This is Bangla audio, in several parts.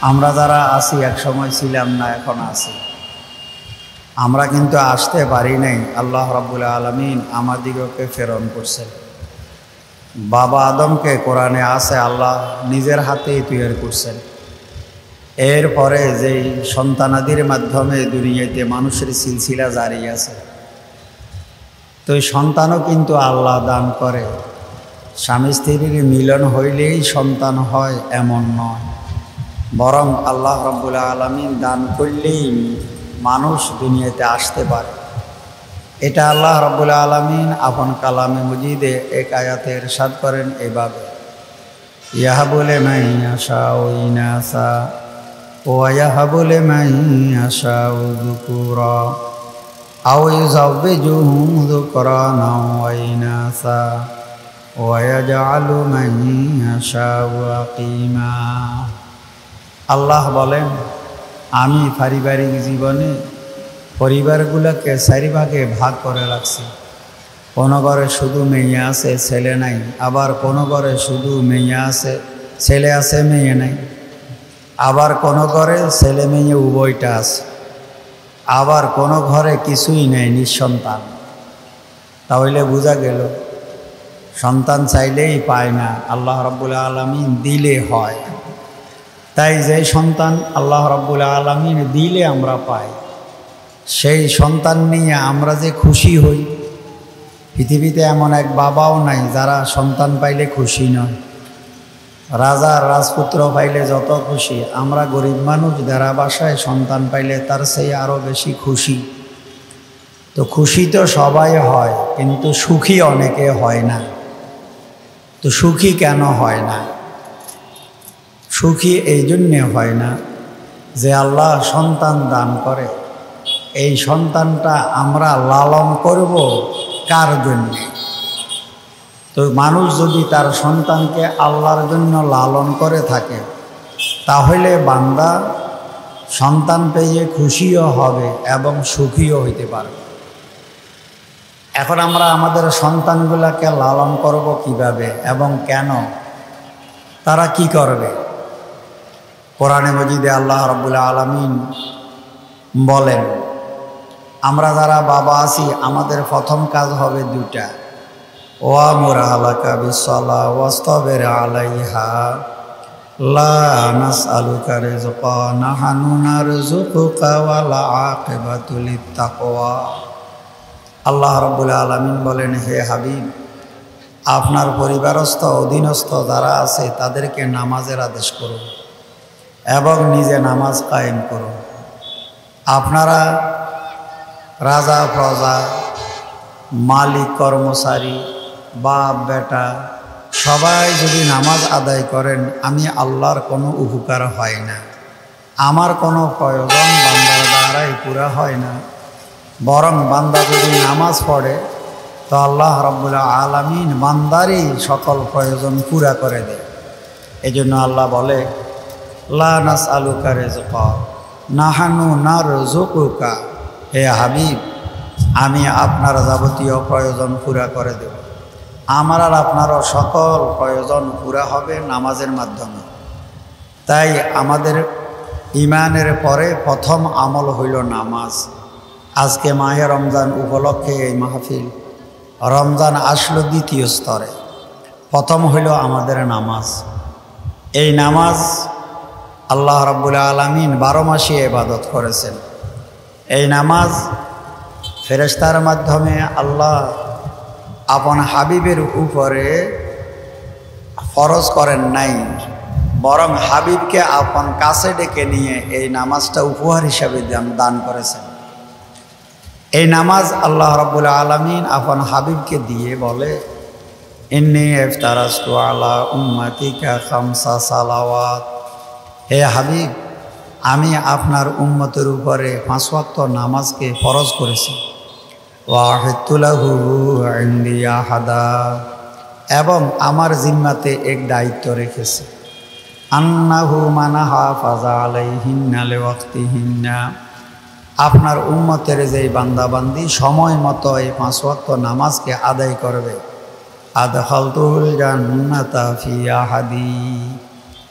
আমরা যারা আছি এক সময় ছিলাম না, এখন আছি। আমরা কিন্তু আসতে পারি নাই। আল্লাহ রাব্বুল আলামিন আমাদিগকে প্রেরণ করছেন। বাবা আদমকে কোরআনে আছে আল্লাহ নিজের হাতেই তৈরি করছেন। এরপরে যেই সন্তানাদির মাধ্যমে দুনিয়াতে মানুষের সিলসিলা জারি আছে, তো এই সন্তানও কিন্তু আল্লাহ দান করে। স্বামী স্ত্রীর মিলন হইলেই সন্তান হয় এমন নয়, বরং আল্লাহ রাব্বুল আলামিন দান করলেই মানুষ দুনিয়াতে আসতে পারে। এটা আল্লাহ রাব্বুল আলামিন আপন কালামে মজিদে এক আয়াতে ইরশাদ করেন এভাবে, ইয়াহাবু লিমান ইয়াশাউ ইনাসা ওয়া ইয়াহাবু লিমান ইয়াশাউ যুকুরা আও ইউযাওবিজুহুম যুকরানা ওয়া ইনাসা ওয়া ইয়াজআলু মান ইয়াশাউ আকিমা। আল্লাহ বলেন, আমি পারিবারিক জীবনে পরিবারগুলোকে 4 ভাগে ভাগ করে রাখছি। কোনো ঘরে শুধু মেয়ে আছে, ছেলে নাই। আবার কোনো ঘরে শুধু মেয়ে আছে, ছেলে আছে, মেয়ে নাই। আবার কোনো ঘরে ছেলে মেয়ে উভয়টা আছে। আবার কোনো ঘরে কিছুই নেই, নিঃসন্তান। তাহলে বোঝা গেল সন্তান চাইলেই পায় না, আল্লাহ রাব্বুল আলামিন দিলে হয়। তাই যে সন্তান আল্লাহ রাব্বুল আলামিন দিলে আমরা পাই, সেই সন্তান নিয়ে আমরা যে খুশি হই, পৃথিবীতে এমন এক বাবাও নাই যারা সন্তান পাইলে খুশি নয়। রাজা রাজপুত্র পাইলে যত খুশি, আমরা গরিব মানুষ যারা বাসায় সন্তান পাইলে তার চেয়ে আরও বেশি খুশি। তো খুশি তো সবাই হয়, কিন্তু সুখী অনেকে হয় না। তো সুখী কেন হয় না? সুখী এই জন্যে হয় না যে আল্লাহ সন্তান দান করে, এই সন্তানটা আমরা লালন করব কার জন্য? তো মানুষ যদি তার সন্তানকে আল্লাহর জন্য লালন করে থাকে, তাহলে বান্দা সন্তান পেয়ে খুশিও হবে এবং সুখীও হইতে পারবে। এখন আমরা আমাদের সন্তানগুলোকে লালন করব কিভাবে এবং কেন? তারা কি করবে? কোরআনে মজিদে আল্লাহ রাব্বুল আলামিন বলেন, আমরা যারা বাবা আছি আমাদের প্রথম কাজ হবে 2টা। ওয়ামুর আলাকা বিসসালাহ ওয়াসতাবির আলাইহা লা নাসআলুকা রিজকা নাহনু নারযুকুকা ওয়াল আকিবাতু লিত্তাকওয়া। আল্লাহ রাব্বুল আলামিন বলেন, হে হাবিব, আপনার পরিবারস্থ অধীনস্থ যারা আছে তাদেরকে নামাজের আদেশ করুন এবং নিজে নামাজ কায়েম করুন। আপনারা রাজা প্রজা, মালিক কর্মচারী, বাপ বেটা সবাই যদি নামাজ আদায় করেন, আমি আল্লাহর কোনো উপকার হয় না, আমার কোনো প্রয়োজন বান্দার দ্বারাই পুরা হয় না। বরং বান্দা যদি নামাজ পড়ে তো আল্লাহ রাব্বুল আলামিন বান্দারই সকল প্রয়োজন পুরা করে দেয়। এই জন্য আল্লাহ বলে, লা নাসআলুকা রিজকা নাহনু নারযুকুকা। হে হাবিব, আমি আপনার যাবতীয় প্রয়োজন পুরা করে দেব। আমার আর আপনারও সকল প্রয়োজন পুরা হবে নামাজের মাধ্যমে। তাই আমাদের ইমানের পরে প্রথম আমল হইল নামাজ। আজকে মাহে রমজান উপলক্ষে এই মাহফিল। রমজান আসলো 2য় স্তরে, প্রথম হইল আমাদের নামাজ। এই নামাজ আল্লাহ রাব্বুল আলামিন 12 মাসে ইবাদত করেছেন। এই নামাজ ফেরেশতার মাধ্যমে আল্লাহ আপন হাবিবের উপরে ফরজ করেন নাই, বরং হাবিবকে আপন কাছে ডেকে নিয়ে এই নামাজটা উপহার হিসাবে দান করেছেন। এই নামাজ আল্লাহ রাব্বুল আলামিন আপন হাবিবকে দিয়ে বলে, ইন্নী ইফতারাস্তু আলা উম্মতিকা 5 সালাওয়াত। হে হাবিব, আমি আপনার উম্মতের উপরে 5 ওয়াক্ত নামাজকে ফরজ করেছি। ওয়াহিদতু লাহু ইনদি আহাদা, এবং আমার জিম্মাতে এক দায়িত্ব রেখেছি। আন্নাহু মান হাফাযা আলাইহিন্না লিওয়াক্তিহিন্না, আপনার উম্মতের যেই বান্দাবান্দি সময় মতো এই 5 ওয়াক্ত নামাজকে আদায় করবে, আদখালতুল জান্নাতা ফি আহাদি,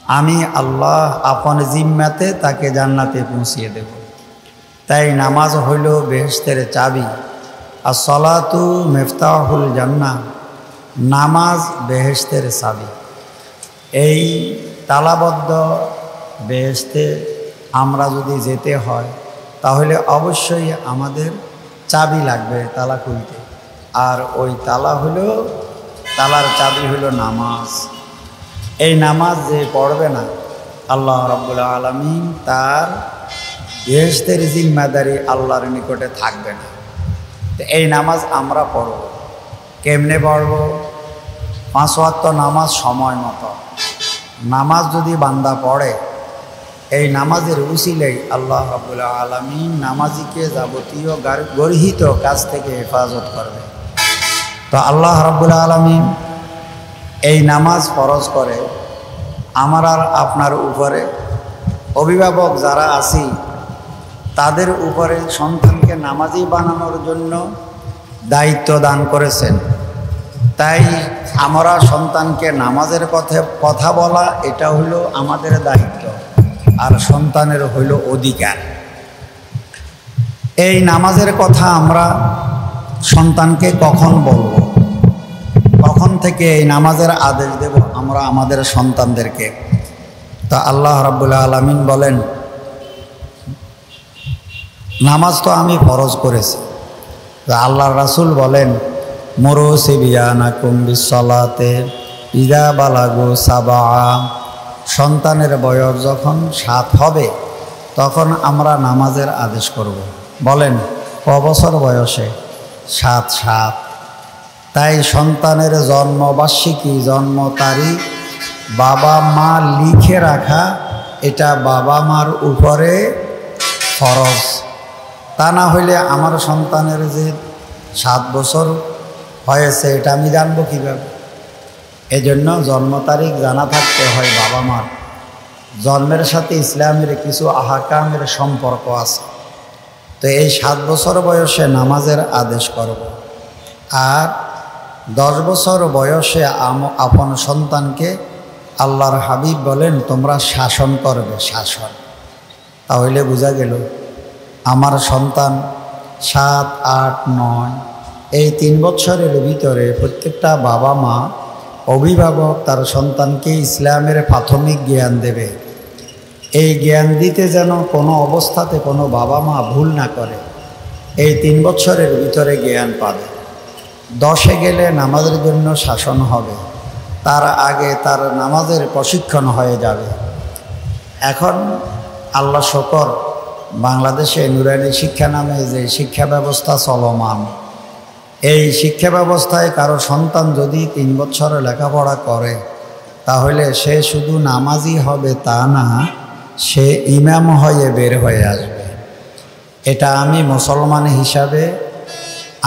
আমি আল্লাহ আপন জিম্মাতে তাকে জান্নাতে পৌঁছিয়ে দেব। তাই নামাজ হইল বেহেশতের চাবি। আর সলাতু মিফতাহুল জান্নাহ, নামাজ বেহেশতের চাবি। এই তালাবদ্ধ বেহেশতে আমরা যদি যেতে হয় তাহলে অবশ্যই আমাদের চাবি লাগবে তালা খুলতে। আর ওই তালার চাবি হলো নামাজ। এই নামাজ যে পড়বে না, আল্লাহ রাব্বুল আলামিন তার বেহেশতের জিম্মাদারি আল্লাহর নিকটে থাকবে না। তো এই নামাজ আমরা পড়ব। কেমনে পড়ব? 5 ওয়াক্ত নামাজ সময় মতো। নামাজ যদি বান্দা পড়ে, এই নামাজের উসিলেই আল্লাহ রাব্বুল আলামিন নামাজিকে যাবতীয় গর্হিত কাজ থেকে হেফাজত করবে। তো আল্লাহ রাব্বুল আলামিন এই নামাজ ফরজ করে আমার আর আপনার উপরে। অভিভাবক যারা আছি তাদের উপরে সন্তানকে নামাজি বানানোর জন্য দায়িত্ব দান করেছেন। তাই আমরা সন্তানকে নামাজের কথা বলা এটা হলো আমাদের দায়িত্ব, আর সন্তানের হইল অধিকার। এই নামাজের কথা আমরা সন্তানকে কখন বলবো, কখন থেকে এই নামাজের আদেশ দেব আমরা আমাদের সন্তানদেরকে? তা আল্লাহ রাব্বুল আলামিন বলেন, নামাজ তো আমি ফরজ করেছি। আল্লাহর রাসূল বলেন, মুরু সিবিয়ানাকুম বিসসালাতে ইযা বালাগু সাবআ, সন্তানের বয়স যখন 7 হবে তখন আমরা নামাজের আদেশ করব। বলেন ক বছর বয়সে? 7। তাই সন্তানের জন্মবার্ষিকী, জন্ম তারিখ বাবা মা লিখে রাখা এটা বাবা মার উপরে ফরজ। তা না হইলে আমার সন্তানের যে 7 বছর হয়েছে এটা আমি জানবো কীভাবে? এজন্য জন্ম তারিখ জানা থাকতে হয় বাবা মার। জন্মের সাথে ইসলামের কিছু আহকামের সম্পর্ক আছে। তো এই 7 বছর বয়সে নামাজের আদেশ করব। আর 10 বছর বয়সে আপন সন্তানকে আল্লাহর হাবিব বলেন তোমরা শাসন করবে, শাসন। তাহলে বোঝা গেল আমার সন্তান 7, 8, 9 এই 3 বছরের ভিতরে প্রত্যেকটা বাবা মা অভিভাবক তার সন্তানকে ইসলামের প্রাথমিক জ্ঞান দেবে। এই জ্ঞান দিতে যেন কোনো অবস্থাতে কোনো বাবা মা ভুল না করে। এই 3 বছরের ভিতরে জ্ঞান পাবে। 10-এ গেলে নামাজের জন্য শাসন হবে, তার আগে তার নামাজের প্রশিক্ষণ হয়ে যাবে। এখন আল্লাহ শকর, বাংলাদেশে নুরানি শিক্ষা নামে যে শিক্ষা ব্যবস্থা চলমান, এই শিক্ষা ব্যবস্থায় কারো সন্তান যদি 3 বছর লেখাপড়া করে তাহলে সে শুধু নামাজি হবে তা না, সে ইমাম হয়ে বের হয়ে আসবে। এটা আমি মুসলমান হিসাবে,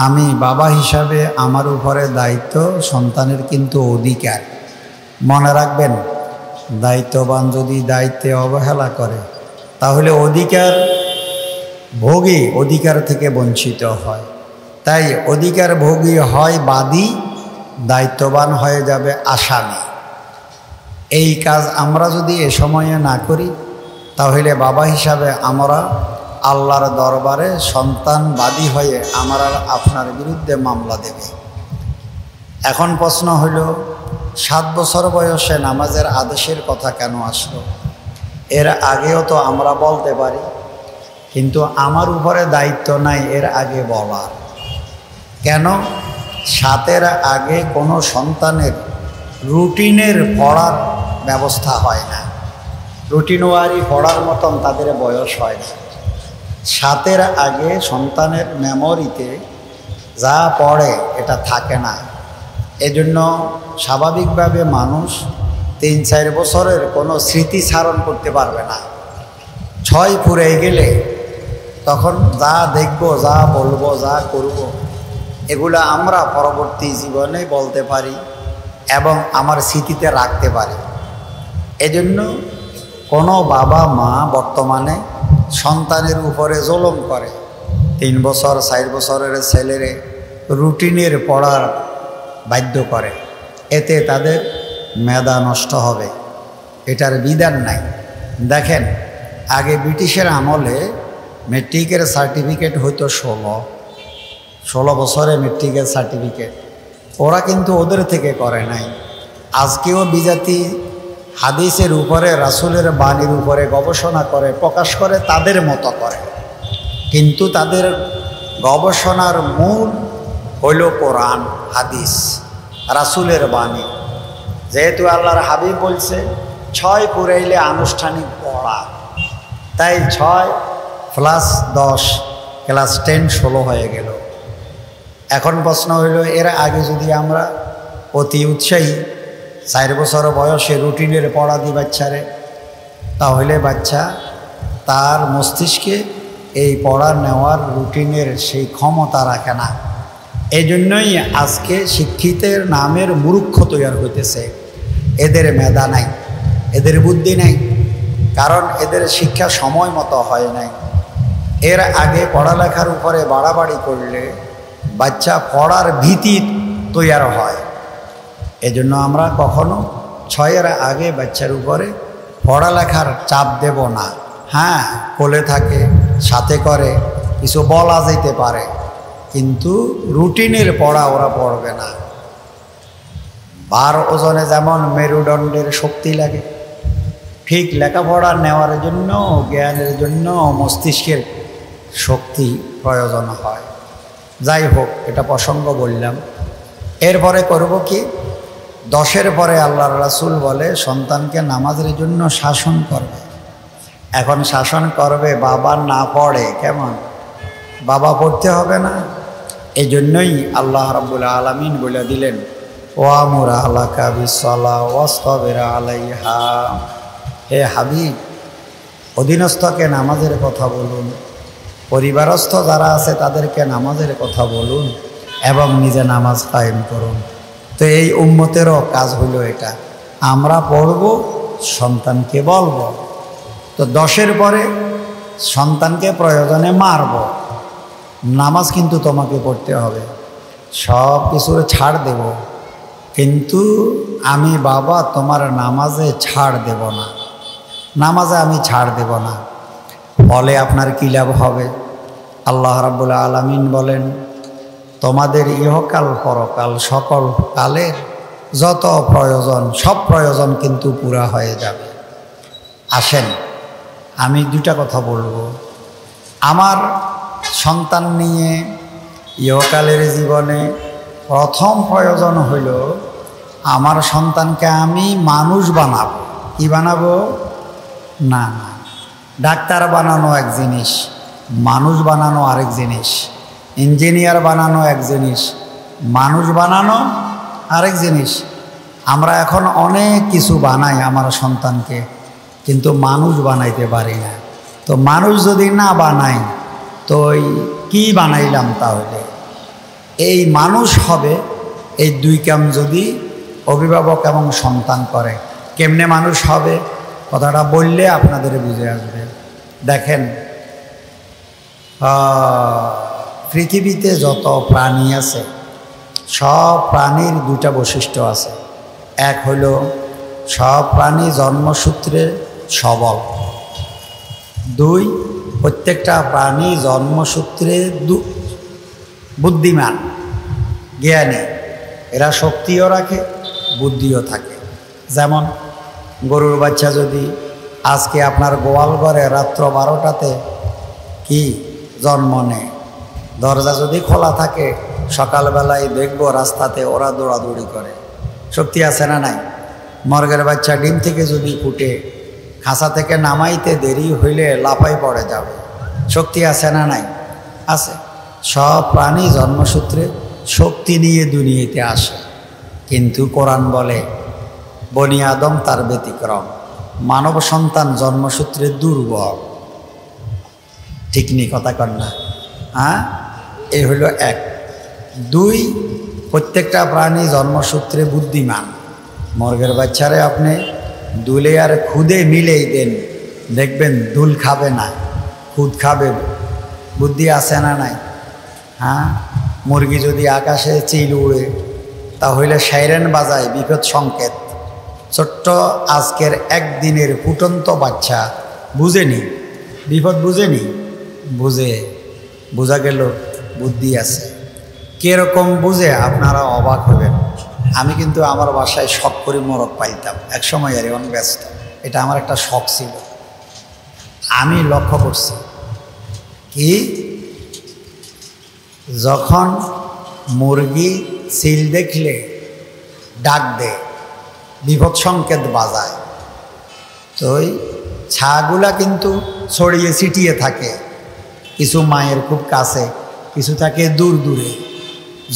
আমি বাবা হিসাবে আমার উপরে দায়িত্ব, সন্তানের কিন্তু অধিকার। মনে রাখবেন, দায়িত্ববান যদি দায়িত্বে অবহেলা করে তাহলে অধিকার ভোগী অধিকার থেকে বঞ্চিত হয়। তাই অধিকার ভোগী হয় বাদী, দায়িত্ববান হয়ে যাবে আসামি। এই কাজ আমরা যদি এ সময়ে না করি তাহলে বাবা হিসাবে আমরা আল্লাহর দরবারে সন্তান বাদী হয়ে আমার আর আপনার বিরুদ্ধে মামলা দেবে। এখন প্রশ্ন হইল 7 বছর বয়সে নামাজের আদেশের কথা কেন আসলো? এর আগেও তো আমরা বলতে পারি, কিন্তু আমার উপরে দায়িত্ব নাই এর আগে বলার। কেন? 7-এর আগে কোনো সন্তানের রুটিনের পড়ার ব্যবস্থা হয় না, রুটিনওয়ারি পড়ার মতন তাদের বয়স হয় না। 7-এর আগে সন্তানের মেমোরিতে যা পড়ে এটা থাকে না। এজন্য স্বাভাবিকভাবে মানুষ 3-4 বছরের কোনো স্মৃতিচারণ করতে পারবে না। 6 ফুরে গেলে তখন যা দেখব, যা বলবো, যা করব এগুলো আমরা পরবর্তী জীবনে বলতে পারি এবং আমার স্মৃতিতে রাখতে পারি। এজন্য কোনো বাবা মা বর্তমানে সন্তানের উপরে জুলুম করে। 3 বছর 4 বছরের ছেলেরে রুটিনের পড়ার বাধ্য করে, এতে তাদের মেধা নষ্ট হবে। এটার বিধান নাই। দেখেন, আগে ব্রিটিশের আমলে মেট্রিকের সার্টিফিকেট হইতো 16 বছরে মেট্রিকের সার্টিফিকেট। ওরা কিন্তু ওদের থেকে করে নাই। আজকেও বিজাতি হাদিসের উপরে, রাসূলের বাণীর উপরে গবেষণা করে, প্রকাশ করে, তাদের মতো করে, কিন্তু তাদের গবেষণার মূল হইল কোরআন, হাদিস, রাসূলের বাণী। যেহেতু আল্লাহর হাবিব বলছে 6 পুরাইলে আনুষ্ঠানিক পড়া, তাই 6 + 10 ক্লাস 10 16 হয়ে গেল। এখন প্রশ্ন হইল, এর আগে যদি আমরা অতি উৎসাহী 4 বছর বয়সে রুটিনের পড়া দিই বাচ্চারে, তাহলে বাচ্চা তার মস্তিষ্কে এই পড়া নেওয়ার রুটিনের সেই ক্ষমতা রাখে না। এই জন্যই আজকে শিক্ষিতের নামের মূর্খ তৈরি হইতেছে। এদের মেধা নাই, এদের বুদ্ধি নাই, কারণ এদের শিক্ষা সময় মতো হয় নাই। এর আগে পড়ালেখার উপরে বাড়াবাড়ি করলে বাচ্চা পড়ার ভীতি তৈরি হয়। এজন্য আমরা কখনো 6-এর আগে বাচ্চার উপরে পড়ালেখার চাপ দেব না। হ্যাঁ, কোলে থাকে, সাথে করে, কিছু বলা যেতে পারে, কিন্তু রুটিনের পড়া ওরা পড়বে না। ভার ওজনে যেমন মেরুদণ্ডের শক্তি লাগে, ঠিক লেখাপড়া নেওয়ার জন্য, জ্ঞানের জন্য মস্তিষ্কের শক্তি প্রয়োজন হয়। যাই হোক, এটা প্রসঙ্গ বললাম। এরপরে করব কি, 10-এর পরে আল্লাহর রাসূল বলে সন্তানকে নামাজের জন্য শাসন করবে। এখন শাসন করবে, বাবা না পড়ে কেমন? বাবা পড়তে হবে না? এই জন্যই আল্লাহ রাব্বুল আলামিন বলে দিলেন, ওয়ামুর আহলাকা বিসসালাহ ওয়াসতাবির আলাইহা। হে হাবিব, অধীনস্থকে নামাজের কথা বলুন, পরিবারস্থ যারা আছে তাদেরকে নামাজের কথা বলুন এবং নিজে নামাজ কায়েম করুন। তো এই উম্মতেরও কাজ হলো এটা, আমরা পড়ব, সন্তানকে বলবো। তো 10-এর পরে সন্তানকে প্রয়োজনে মারব, নামাজ কিন্তু তোমাকে পড়তে হবে। সব কিছুর ছাড় দেব, কিন্তু আমি বাবা তোমার নামাজে ছাড় দেব না, নামাজে আমি ছাড় দেব না। ফলে আপনার কী লাভ হবে? আল্লাহ রাব্বুল আলামিন বলেন, তোমাদের ইহকাল পরকাল সকল কালের যত প্রয়োজন, সব প্রয়োজন কিন্তু পুরা হয়ে যাবে। আসেন, আমি 2টা কথা বলবো। আমার সন্তান নিয়ে ইহকালের জীবনে প্রথম প্রয়োজন হইল, আমার সন্তানকে আমি মানুষ বানাবো। কি বানাবো? না, ডাক্তার বানানো এক জিনিস, মানুষ বানানো আরেক জিনিস। ইঞ্জিনিয়ার বানানো এক জিনিস, মানুষ বানানো আরেক জিনিস। আমরা এখন অনেক কিছু বানাই আমার সন্তানকে, কিন্তু মানুষ বানাইতে পারি না। তো মানুষ যদি না বানাই, তো কি বানাইলাম তাহলে? এই মানুষ হবে এই 2 কাম যদি অভিভাবক এবং সন্তান করে। কেমনে মানুষ হবে? কথাটা বললে আপনাদের বুঝে আসবে। দেখেন, পৃথিবীতে যত প্রাণী আছে, সব প্রাণীর 2টা বৈশিষ্ট্য আছে। এক হলো সব প্রাণী জন্মসূত্রে সবল। 2, প্রত্যেকটা প্রাণী জন্মসূত্রে বুদ্ধিমান, জ্ঞানী। এরা শক্তিও রাখে, বুদ্ধিও থাকে। যেমন গরুর বাচ্চা যদি আজকে আপনার গোয়াল ঘরে রাত্র 12টাতে কি জন্ম নেয়, দরজা যদি খোলা থাকে, সকালবেলায় দেখব রাস্তাতে ওরা দৌড়াদৌড়ি করে। শক্তি আছে না নাই? মর্গের বাচ্চা ডিম থেকে যদি ফুটে, খাঁচা থেকে নামাইতে দেরি হইলে লাফাই পড়ে যাবে। শক্তি আছে না নাই? আছে। সব প্রাণী জন্মসূত্রে শক্তি নিয়ে দুনিয়াতে আসে, কিন্তু কোরআন বলে বনি আদম তার ব্যতিক্রম। মানব সন্তান জন্মসূত্রে দুর্বল। ঠিক নি কথা কর না? হ্যাঁ, এই হলো 1। 2, প্রত্যেকটা প্রাণী জন্মসূত্রে বুদ্ধিমান। মর্গের বাচ্চারে আপনি দুলে আর খুদে মিলেই দেন, দেখবেন দুল খাবে না, খুদ খাবে। বুদ্ধি আছে না নাই? হ্যাঁ, মুরগি যদি আকাশে চিল উড়ে, তাহলে সাইরেন বাজায় বিপদ সংকেত। ছোট্ট আজকের একদিনের ফুটন্ত বাচ্চা বুঝেনি, বিপদ বুঝেনি, বোঝা গেল বুদ্ধি আছে। কিরকম বুঝে আপনারা অবাক হবেন। আমি কিন্তু আমার বাসায় শখ করে মোরগ পাইতাম এক সময়, আর অনেক ব্যস্ত, এটা আমার একটা শখ ছিল। আমি লক্ষ্য করছি কি, যখন মুরগি সিল দেখলে ডাক দেয়, বিপদ সংকেত বাজায়, তো ওই ছাগুলা কিন্তু ছড়িয়ে ছিটিয়ে থাকে, কিছু মায়ের খুব কাছে, কিছু থাকে দূর দূরে।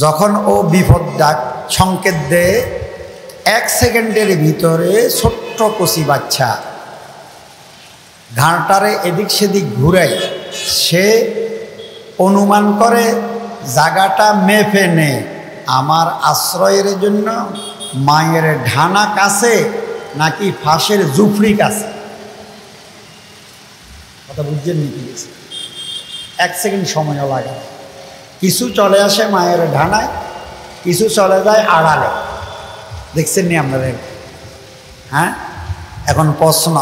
যখন ও বিপদ ডাক সংকেত দেয়, 1 সেকেন্ডের ভিতরে ছোট্ট কচি বাচ্চা ঘাড়টারে এদিক সেদিক ঘুরায়, সে অনুমান করে জায়গাটা মেপে নেয় আমার আশ্রয়ের জন্য মায়ের ঢানা কাছে নাকি ফাঁসের জুফরি কাছে। কথা বুঝছেন নাকি? 1 সেকেন্ড সময়ও লাগে, কিছু চলে আসে মায়ের ঢানায়, কিছু চলে যায় আড়ালে। দেখছেন নি আপনারা? হ্যাঁ, এখন প্রশ্ন,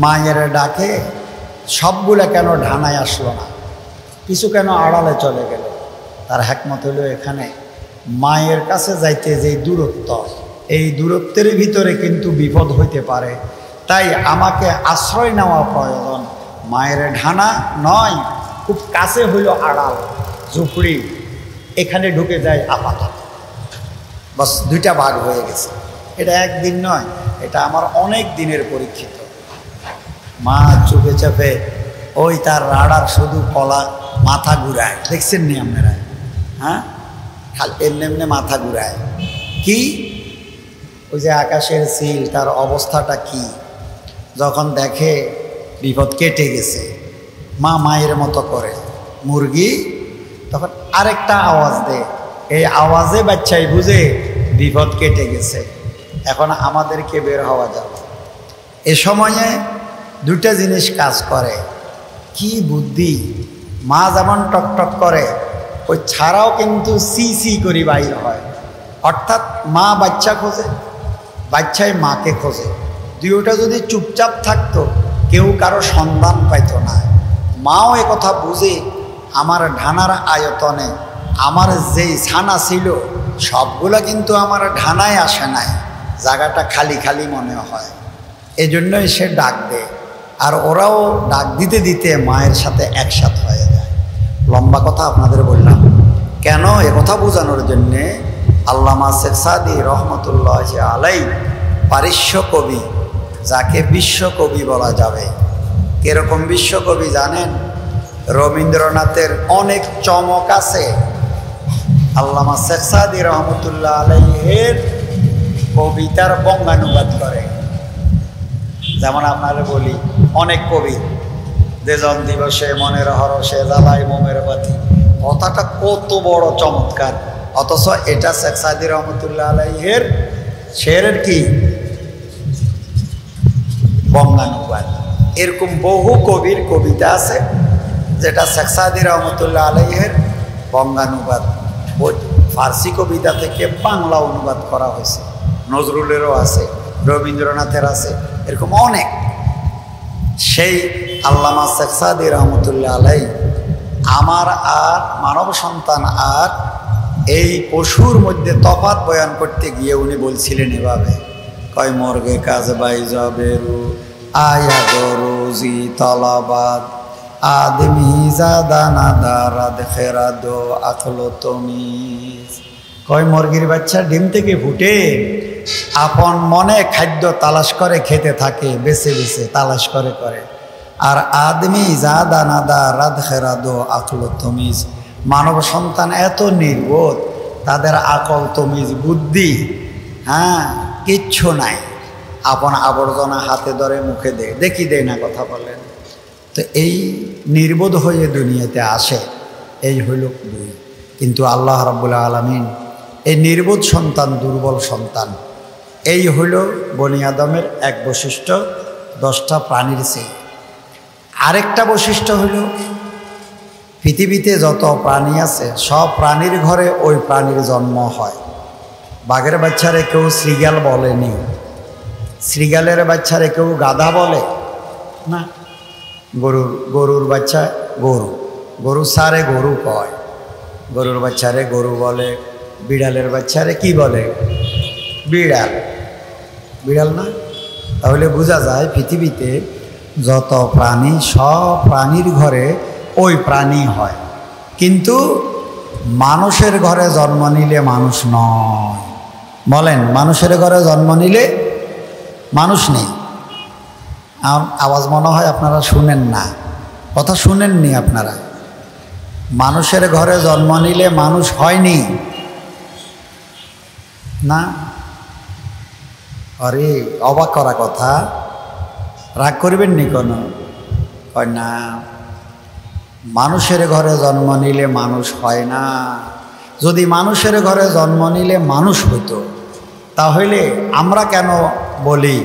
মায়ের ডাকে সবগুলা কেন ঢানায় আসলো না, কিছু কেন আড়ালে চলে গেল? তার হিকমত হলো এখানে মায়ের কাছে যাইতে যে দূরত্ব, এই দূরত্বের ভিতরে কিন্তু বিপদ হইতে পারে, তাই আমাকে আশ্রয় নেওয়া প্রয়োজন। মায়ের ঢানা নয়, খুব কাছে হইল আড়াল, ঝুপড়ি, এখানে ঢুকে যায় আপাতত, বাস 2টা ভাগ হয়ে গেছে। এটা একদিন নয়, এটা আমার অনেক দিনের পরীক্ষিত। মা চুপে চাপে ওই তার রাডার শুধু কলা মাথা ঘুরায়, দেখছেন নি আপনারা? হ্যাঁ, খালি এমনি এমনি মাথা ঘুরায়। কি ওই যে আকাশের সিল, তার অবস্থাটা কি? যখন দেখে বিপদ কেটে গেছে, মা মায়ের মতো করে, মুরগি তখন আরেকটা আওয়াজ দেয়, এই আওয়াজে বাচ্চাই বুঝে বিপদ কেটে গেছে, এখন আমাদেরকে বের হওয়া যাবে। এ সময়ে 2টা জিনিস কাজ করে। কি বুদ্ধি! মা যেমন টকটক করে, ওই ছাড়াও কিন্তু সি সি করে বাইর হয়, অর্থাৎ মা বাচ্চা খোঁজে, বাচ্চাই মাকে খোঁজে। 2টা যদি চুপচাপ থাকতো, কেউ কারো সন্ধান পাইত না। মাও একথা বুঝে, আমার ঢানার আয়তনে আমার যেই ছানা ছিল সবগুলা কিন্তু আমার ঢানায় আসে নাই, জায়গাটা খালি খালি মনে হয়, এজন্যই সে ডাক দেয়। আর ওরাও ডাক দিতে দিতে মায়ের সাথে একসাথ হয়ে যায়। লম্বা কথা আপনাদের বললাম কেন, একথা বোঝানোর জন্যে আল্লামা শেখ সাদি রহমতুল্লাহ আলাই, পারস্য কবি, যাকে বিশ্বকবি বলা যাবে। কিরকম বিশ্বকবি জানেন? রবীন্দ্রনাথের অনেক চমক আছে। আল্লামা শেখ সাদি রহমতুল্লাহ আলাইহের কবিতার বঙ্গানুবাদ করে। যেমন আপনারা বলি, অনেক কবি দেজন দিবসে মনের হরসে জ্বালায় মোমের বাতি, কথাটা কত বড় চমৎকার, অথচ এটা শেখ সাদি রহমতুল্লাহ আলাইহের শেরের কি বঙ্গানুবাদ। এরকম বহু কবির কবিতা আছে যেটা শেখ সাদি রহমতুল্লাহ আলাইহের বঙ্গানুবাদ, ওই ফার্সি কবিতা থেকে বাংলা অনুবাদ করা হয়েছে। নজরুলেরও আছে, রবীন্দ্রনাথের আছে, এরকম অনেক। সেই আল্লামা শেখ সাদি রহমতুল্লাহ আলাই আমার আর মানব সন্তান আর এই পশুর মধ্যে তফাৎ বয়ান করতে গিয়ে উনি বলছিলেন এভাবে, কয় মর্গে কাজ বাই যাবেরু আয়া গরুজি তলাবাদ আদমি জাদানা দারাদ খেরাদো আখলো তমিজ। কয় মুরগির বাচ্চা ডিম থেকে ফুটে আপন মনে খাদ্য তালাশ করে খেতে থাকে, বেছে বেছে তালাশ করে করে। আর আদমি জাদানা দারাদ খেরাদো আখলো তমিজ, মানব সন্তান এত নির্বোধ, তাদের আকল তমিজ বুদ্ধি কিচ্ছু নাই। আপন আবর্জনা হাতে ধরে মুখে দেয়, দেখি দেয় না, কথা বলেন তো। এই নির্বোধ হয়ে দুনিয়াতে আসে, এই হইল 2। কিন্তু আল্লাহ রাব্বুল আলামিন এই নির্বোধ সন্তান, দুর্বল সন্তান, এই হইল বনি আদমের এক বৈশিষ্ট্য 10টা প্রাণীর চেয়ে। আরেকটা বৈশিষ্ট্য হইল পৃথিবীতে যত প্রাণী আছে সব প্রাণীর ঘরে ওই প্রাণীর জন্ম হয়। বাঘের বাচ্চারে কেউ শ্রীগাল বলেনি, শ্রীগালের বাচ্চারে কেউ গাধা বলে না, গরুর বাচ্চা গরু সারে গরু কয়, গরুর বাচ্চারে গরু বলে, বিড়ালের বাচ্চারে কি বলে? বিড়াল না? তাহলে বোঝা যায় পৃথিবীতে যত প্রাণী সব প্রাণীর ঘরে ওই প্রাণী হয়, কিন্তু মানুষের ঘরে জন্ম নিলে মানুষ নয়। বলেন, মানুষের ঘরে জন্ম নিলে মানুষ নেই। আওয়াজ মনে হয় আপনারা শুনেন না, কথা শুনেননি আপনারা। মানুষের ঘরে জন্ম নিলে মানুষ হয়নি না? আরে অবাক করা কথা, রাগ করবেন নি কোনো? হয় না, মানুষের ঘরে জন্ম নিলে মানুষ হয় না। যদি মানুষের ঘরে জন্ম নিলে মানুষ হইতো, তাহলে আমরা কেন বলি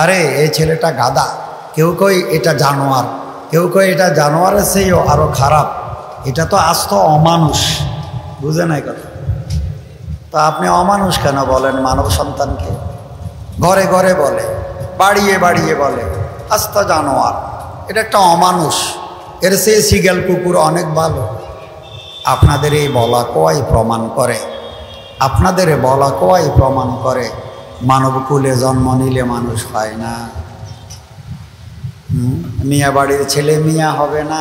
আরে এই ছেলেটা গাধা, কেউ কই এটা জানোয়ার, কেউ কই এটা জানোয়ারের চেয়েও আরো খারাপ, এটা তো আস্ত অমানুষ। বুঝে নাই কথা? তা আপনি অমানুষ কেন বলেন মানব সন্তানকে? ঘরে ঘরে বলে, বাড়িয়ে বাড়িয়ে বলে আস্ত জানোয়ার, এটা একটা অমানুষ, এর চেয়ে শিগাল কুকুর অনেক ভালো। আপনাদের এই বলা কোয়াই প্রমাণ করে, আপনাদের বলা কোয়াই প্রমাণ করে মানবকুলে জন্ম নিলে মানুষ হয় না। মিয়া বাড়ির ছেলে মিয়া হবে না,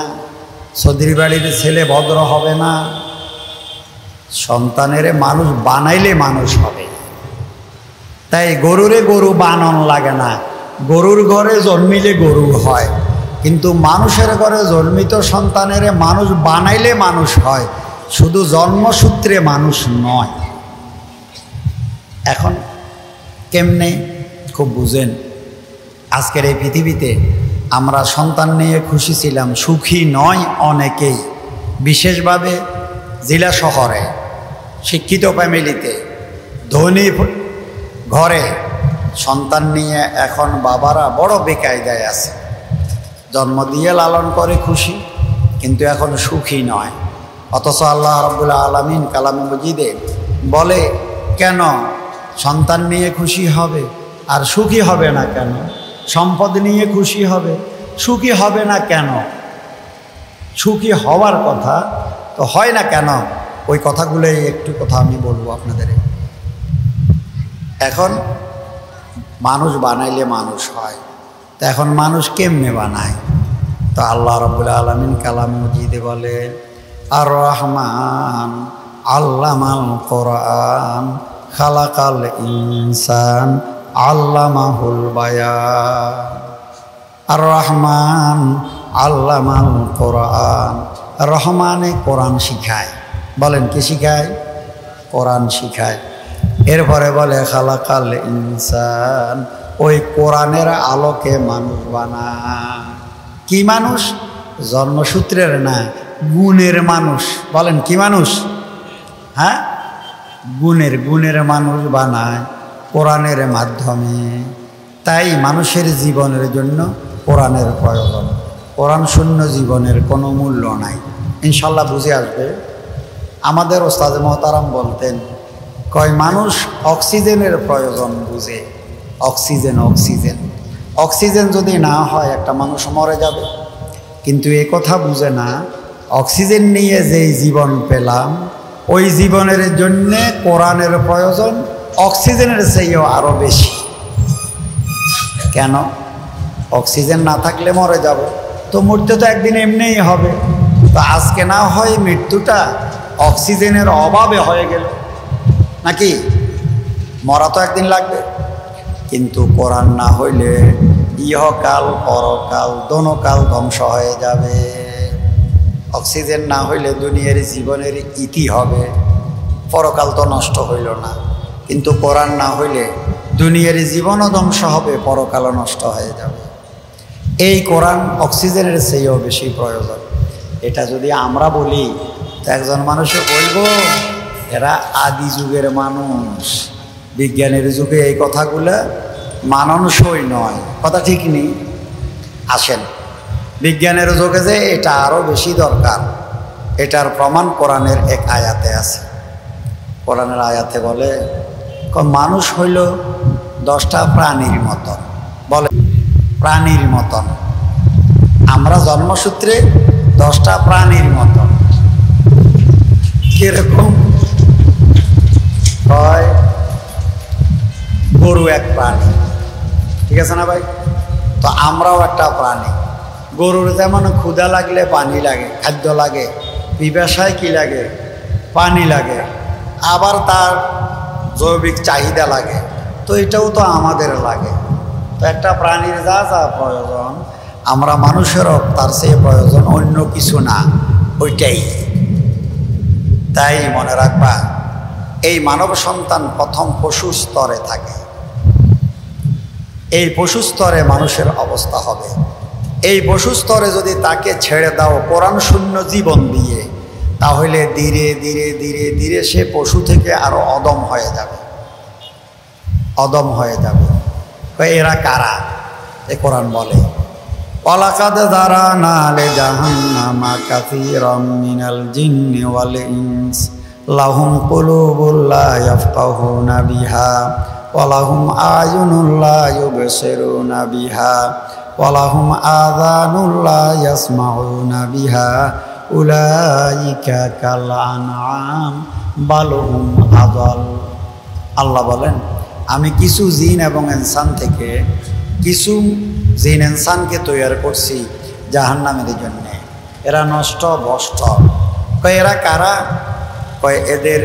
সদরি বাড়ির ছেলে ভদ্র হবে না। সন্তানের মানুষ বানাইলে মানুষ হবে। তাই গরুরে গরু বানান লাগে না, গরুর ঘরে জন্মিলে গরু হয়, কিন্তু মানুষের ঘরে জন্মিত সন্তানের মানুষ বানাইলে মানুষ হয়, শুধু জন্মসূত্রে মানুষ নয়। এখন কেমনে খুব বুঝেন, আজকের এই পৃথিবীতে আমরা সন্তান নিয়ে খুশি ছিলাম, সুখী নয় অনেকেই, বিশেষভাবে জেলা শহরে শিক্ষিত ফ্যামিলিতে ধনী ঘরে সন্তান নিয়ে এখন বাবারা বড় বেকায়দায় আছে। জন্ম দিয়ে লালন করে খুশি, কিন্তু এখন সুখী নয়। অথচ আল্লাহ রাব্বুল আলামিন কালামে মজিদে বলে কেন সন্তান নিয়ে খুশি হবে আর সুখী হবে না কেন? সম্পদ নিয়ে খুশি হবে, সুখী হবে না কেন? সুখী হওয়ার কথা তো হয় না কেন? ওই কথাগুলোই একটু কথা আমি বলবো আপনাদের। এখন মানুষ বানাইলে মানুষ হয়, তো এখন মানুষ কেমনে বানায়? তো আল্লাহ রাব্বুল আলামিন কালাম মজিদে বলে আর রহমান আল্লামাল কোরআন খালাকাল ইনসান আল্লামাহুল বায়ান। আর রহমান আল্লামাল কোরআন, রহমানে কোরআন শিখায়। বলেন কি শিখায়? কোরআন শিখায়। এরপরে বলে খালাকাল ইনসান, ওই কোরআনের আলোকে মানুষ বানায়। কি মানুষ? জন্মসূত্রের না, গুণের মানুষ। বলেন কি মানুষ? হ্যাঁ, গুণের মানুষ বানায় কোরআনের মাধ্যমে। তাই মানুষের জীবনের জন্য কোরআনের প্রয়োজন। কোরআন শূন্য জীবনের কোনো মূল্য নাই। ইনশাল্লাহ বুঝে আসবে। আমাদের ওস্তাদ মোহতারাম বলতেন, কয় মানুষ অক্সিজেনের প্রয়োজন বুঝে। অক্সিজেন যদি না হয় একটা মানুষ মরে যাবে, কিন্তু এ কথা বুঝে না অক্সিজেন নিয়ে যেই জীবন পেলাম ওই জীবনের জন্যে কোরআনের প্রয়োজন অক্সিজেনের চেয়েও আরো বেশি। কেন? অক্সিজেন না থাকলে মরে যাব, তো মরতে তো একদিন এমনিই হবে। তো আজকে না হয় মৃত্যুটা অক্সিজেনের অভাবে হয়ে গেল, নাকি? মরা তো একদিন লাগবে। কিন্তু কোরআন না হইলে ইহকাল পরকাল দোনোকাল ধ্বংস হয়ে যাবে। অক্সিজেন না হইলে দুনিয়ার জীবনের ইতি হবে, পরকাল তো নষ্ট হইল না। কিন্তু কোরআন না হইলে দুনিয়ার জীবনও ধ্বংস হবে, পরকালও নষ্ট হয়ে যাবে। এই কোরআন অক্সিজেনের চেয়েও বেশি প্রয়োজন। এটা যদি আমরা বলি তো একজন মানুষও বলবো এরা আদি যুগের মানুষ, বিজ্ঞানের যুগে এই কথাগুলো মানানসই নয়। কথা ঠিক নেই? আসেন, বিজ্ঞানের যুগে যে এটা আরও বেশি দরকার, এটার প্রমাণ কোরআনের এক আয়াতে আছে। কোরআনের আয়াতে বলে মানুষ হইল 10টা প্রাণীর মতন। বলে প্রাণীর মতন, আমরা জন্মসূত্রে 10টা প্রাণীর মতন। কিরকম? হয় গরু এক প্রাণী, ঠিক আছে না ভাই? তো আমরাও একটা প্রাণী। গরুর যেমন ক্ষুধা লাগলে পানি লাগে, খাদ্য লাগে, পিপাসায় কি লাগে? পানি লাগে, আবার তার জৈবিক চাহিদা লাগে। তো এটাও তো আমাদের লাগে। তো একটা প্রাণীর যা যা প্রয়োজন, আমরা মানুষেরও তার চেয়ে প্রয়োজন অন্য কিছু না, ওইটাই। তাই মনে রাখবা, এই মানব সন্তান প্রথম পশু স্তরে থাকে। এই পশু স্তরে মানুষের অবস্থা হবে। এই পশু স্তরে যদি তাকে ছেড়ে দাও কোরআন শূন্য জীবন দিয়ে, তাহলে ধীরে ধীরে ধীরে ধীরে সে পশু থেকে আরো অদম হয়ে যাবে, অদম হয়ে যাবে। এরা কারা? এ কোরআন বলে, ওয়ালাকাদ যারানা লিজাহান্নামা কাসীরাম মিনাল জিন্নি ওয়াল ইনস লাহুম কুলুবুল লা ইয়াফকাহুনা বিহা ওয়া লাহুম আয়ুনুল লা ইউবসিরুনা বিহা ওয়া লাহুম আযানুল লা ইয়াসমাউনা বিহা উলাইকা কাল আনআম বাল হুম আযাল। আল্লাহ বলেন, আমি কিছু জিন এবং ইনসান থেকে কিছু জিন ইনসানকে তৈরি করছি জাহান্নামের জন্যে। এরা নষ্ট ভ্রষ্ট। কয় এরা কারা? কয় এদের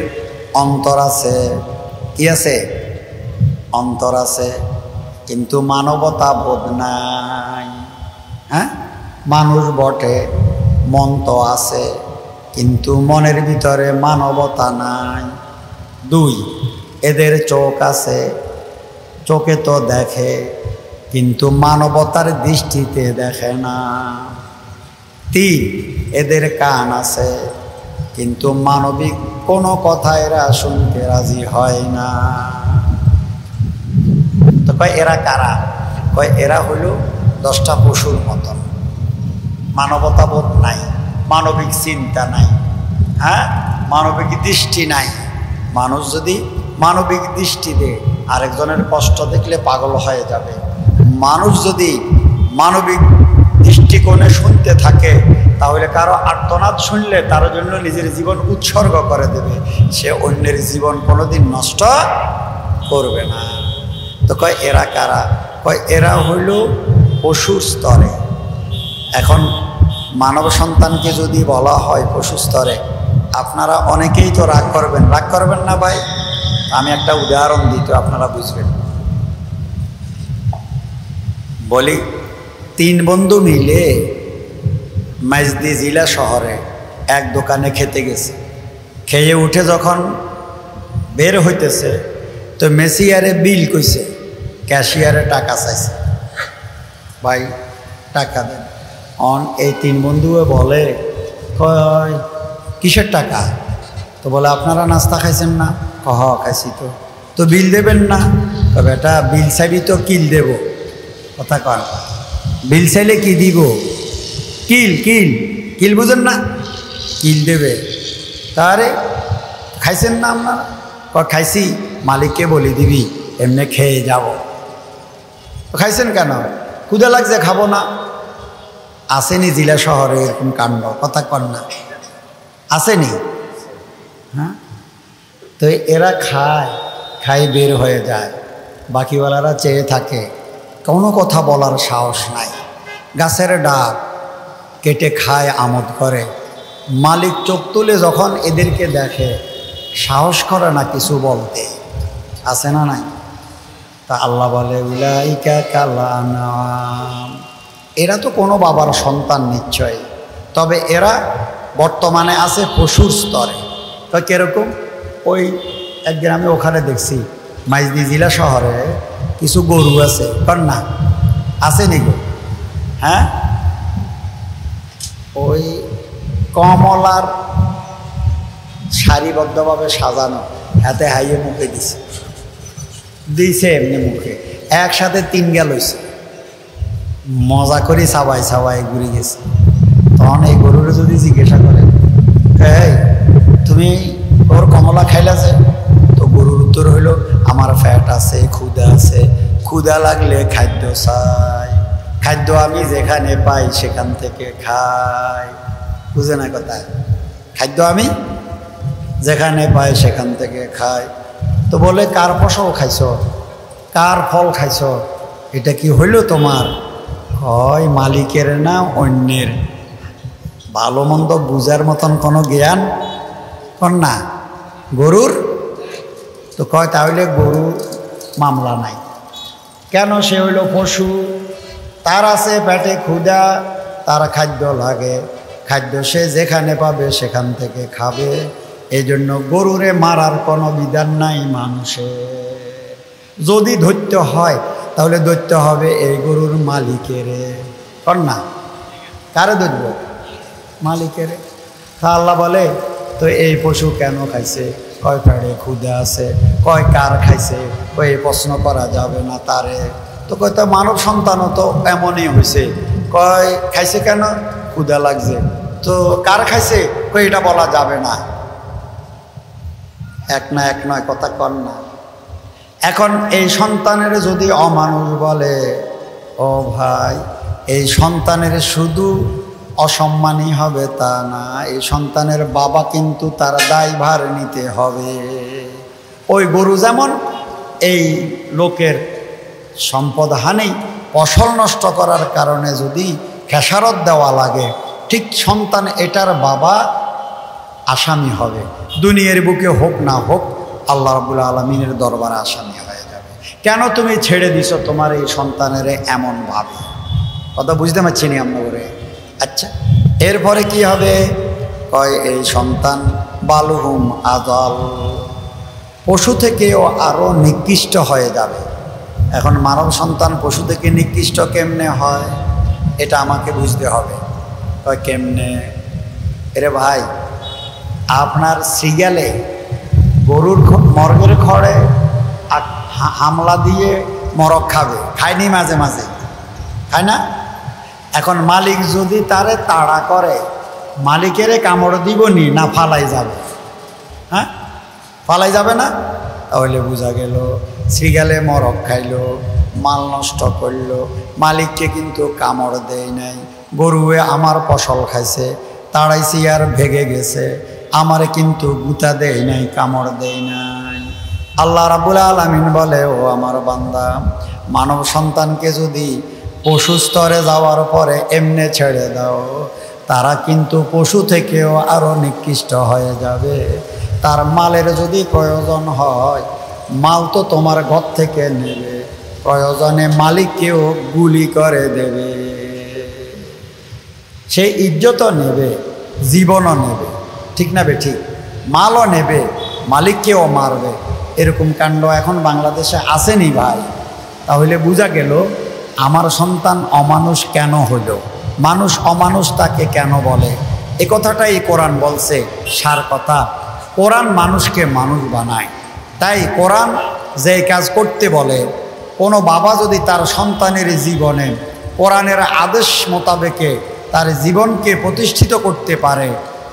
অন্তর আছে। কি আছে? অন্তর আছে, কিন্তু মানবতা বোধ নাই। হ্যাঁ, মানুষ বটে, মন তো আছে, কিন্তু মনের ভিতরে মানবতা নাই। 2, এদের চোখ আছে, চোখে তো দেখে, কিন্তু মানবতার দৃষ্টিতে দেখে না। 3, এদের কান আছে, কিন্তু মানবিক কোনো কথা এরা শুনতে রাজি হয় না। তো কয় এরা কারা? কয় এরা হলো 10টা পশুর মতন। মানবতা বোধ নাই, মানবিক চিন্তা নাই, হ্যাঁ, মানবিক দৃষ্টি নাই। মানুষ যদি মানবিক দৃষ্টি দেয়, আরেকজনের কষ্ট দেখলে পাগল হয়ে যাবে। মানুষ যদি মানবিক দৃষ্টিকোণে শুনতে থাকে, তাহলে কারো আর্তনাদ শুনলে তার জন্য নিজের জীবন উৎসর্গ করে দেবে। সে অন্যের জীবন কোনোদিন নষ্ট করবে না। তো কয় এরা কারা? কয় এরা হইল পশুর স্তরে। এখন মানব সন্তানকে যদি বলা হয় পশু স্তরে, আপনারা অনেকেই তো রাগ করবেন। রাগ করবেন না ভাই? আমি একটা উদাহরণ দিই তো আপনারা বুঝবেন। বলি, 3 বন্ধু মিলে মাইজদি জেলা শহরে এক দোকানে খেতে গেছে। খেয়ে উঠে যখন বের হইতেছে, তো মেসিয়ারে বিল কইছে, ক্যাশিয়ারে টাকা চাইছে, ভাই টাকা দেন। এই 3 বন্ধুও বলে, কয় কিসের টাকা? তো বলে আপনারা নাস্তা খাইছেন না? কহ খাইছি। তো বিল দেবেন না? তবে এটা বিল চাইবি তো কিল দেব। কথা কন, বিল চাইলে কি দিব? কিল কিল কিল বুঝেন না? কিল দেবে। তারে খাইছেন না আপনারা? খাইছি। মালিককে বলে দিবি, এমনি খেয়ে যাব। খাইছেন কেন? ক্ষুধা লাগছে, খাবো না। আসেনি জেলা শহরে এরকম কাণ্ড? কথা কন না, আসেনি? হ্যাঁ, তো এরা খায় বের হয়ে যায়, বাকিওয়ালারা চেয়ে থাকে, কোনো কথা বলার সাহস নাই। গাছের ডাব কেটে খায়, আমোদ করে। মালিক চোখ তুলে যখন এদেরকে দেখে, সাহস করে না কিছু বলতে। আছে না নাই? তা আল্লাহ বলে, উলাইকা কাল আনআম। এরা তো কোনো বাবার সন্তান নিশ্চয়, তবে এরা বর্তমানে আছে পশুর স্তরে। তো কিরকম? ওই এক গ্রামে ওখানে দেখছি, মাইজদি জেলা শহরে কিছু গরু আছে। কর না, আসেনি গো? হ্যাঁ, ওই কমলার সারিবদ্ধভাবে সাজানো, হাতে হাইয়ে মুখে দিছে এমনি মুখে, একসাথে 3 গেল হয়েছে। মজা করে সাবাই ঘুরে গেছে। তখন এই গরুর যদি জিজ্ঞাসা করেন, এই তুমি ওর কমলা খাইলা যে? তো গরুর উত্তর হলো আমার ফ্যাট আছে, ক্ষুধা আছে, ক্ষুধা লাগলে খাদ্য চাই, খাদ্য আমি যেখানে পাই সেখান থেকে খাই। বুঝে না কথা? খাদ্য আমি যেখানে পাই সেখান থেকে খাই। তো বলে কার ফসল খাইছ, কার ফল খাইছ, এটা কি হইল তোমার? হয় মালিকের না অন্যের? ভালো মন্দ বুঝার মতন কোনো জ্ঞান কর না গরুর। তো কয় তাহলে গরু মামলা নাই কেন? সে হইল পশু, তার আছে পেটে ক্ষুধা, তার খাদ্য লাগে, খাদ্য সে যেখানে পাবে সেখান থেকে খাবে। এই জন্য গরুরে মারার কোনো বিধান নাই মানুষের। যদি ধরতে হয় তাহলে ধরতে হবে এই গরুর মালিকের। কর না? কারে ধরব? মালিকের। তা আল্লাহ বলে তো এই পশু কেন খাইছে? কয় পেটে ক্ষুধা আছে। কয় কার খাইছে? কয় প্রশ্ন করা যাবে না তারে। তো কয় তো মানব সন্তানও তো এমনই হয়েছে। কয় খাইছে কেন? ক্ষুধা লাগছে। তো কার খাইছে? কয় এটা বলা যাবে না। এক না এক নয় কথা কর না। এখন এই সন্তানের যদি অমানুষ বলে, ও ভাই এই সন্তানের শুধু অসম্মানই হবে তা না, এই সন্তানের বাবা কিন্তু তার দায়ভার নিতে হবে। ওই গরু যেমন এই লোকের সম্পদ হানি, ফসল নষ্ট করার কারণে যদি খেসারত দেওয়া লাগে, ঠিক সন্তান এটার বাবা আসামি হবে। দুনিয়ার বুকে হোক না হোক আল্লাহ রাব্বুল আলামিনের দরবারে আসামি হয়ে যাবে। কেন তুমি ছেড়ে দিছো তোমার এই সন্তানের এমন ভাবে? কথা বুঝতে পারছি নি আমরা করে। আচ্ছা এরপরে কি হবে? কয় এই সন্তান বালুহুম আদাল, পশু থেকেও আরো নিকৃষ্ট হয়ে যাবে। এখন মানব সন্তান পশু থেকে নিকৃষ্ট কেমনে হয় এটা আমাকে বুঝতে হবে। কয় কেমনে? এরে ভাই আপনার সিগালে গরুর মর্গের খড়ে হামলা দিয়ে মরক খাবে, খায়নি? মাঝে মাঝে খায় না? এখন মালিক যদি তারে তাড়া করে, মালিকেরে কামড় দিবনি না ফালাই যাবে? হ্যাঁ, ফালাই যাবে না? তাহলে বোঝা গেল শ্রীগালে মরক খাইলো, মাল নষ্ট করলো, মালিককে কিন্তু কামড় দেয় নাই। গরুয়ে আমার ফসল খাইছে, তাড়াইছি আর ভেগে গেছে, আমারে কিন্তু গুতা দেয় নাই, কামড় দেয় নাই। আল্লাহ রাব্বুল আলামিন বলে, ও আমার বান্দা, মানব সন্তানকে যদি পশু স্তরে যাওয়ার পরে এমনে ছেড়ে দাও, তারা কিন্তু পশু থেকেও আরো নিকৃষ্ট হয়ে যাবে। তার মালের যদি প্রয়োজন হয়, মাল তো তোমার ঘর থেকে নেবে, প্রয়োজনে মালিককেও গুলি করে দেবে। সে ইজ্জতও নেবে, জীবনও নেবে, ঠিক না বে ঠিক? মালও নেবে, মালিককেও মারবে। এরকম কাণ্ড এখন বাংলাদেশে আসেনি ভাই। তাহলে বোঝা গেল আমার সন্তান অমানুষ কেন হইল, মানুষ অমানুষ তাকে কেন বলে। এ কথাটাই কোরআন বলছে। সার কথা, কোরআন মানুষকে মানুষ বানায়। তাই কোরআন যে কাজ করতে বলে, কোনো বাবা যদি তার সন্তানের জীবনে কোরআনের আদেশ মোতাবেকে তার জীবনকে প্রতিষ্ঠিত করতে পারে,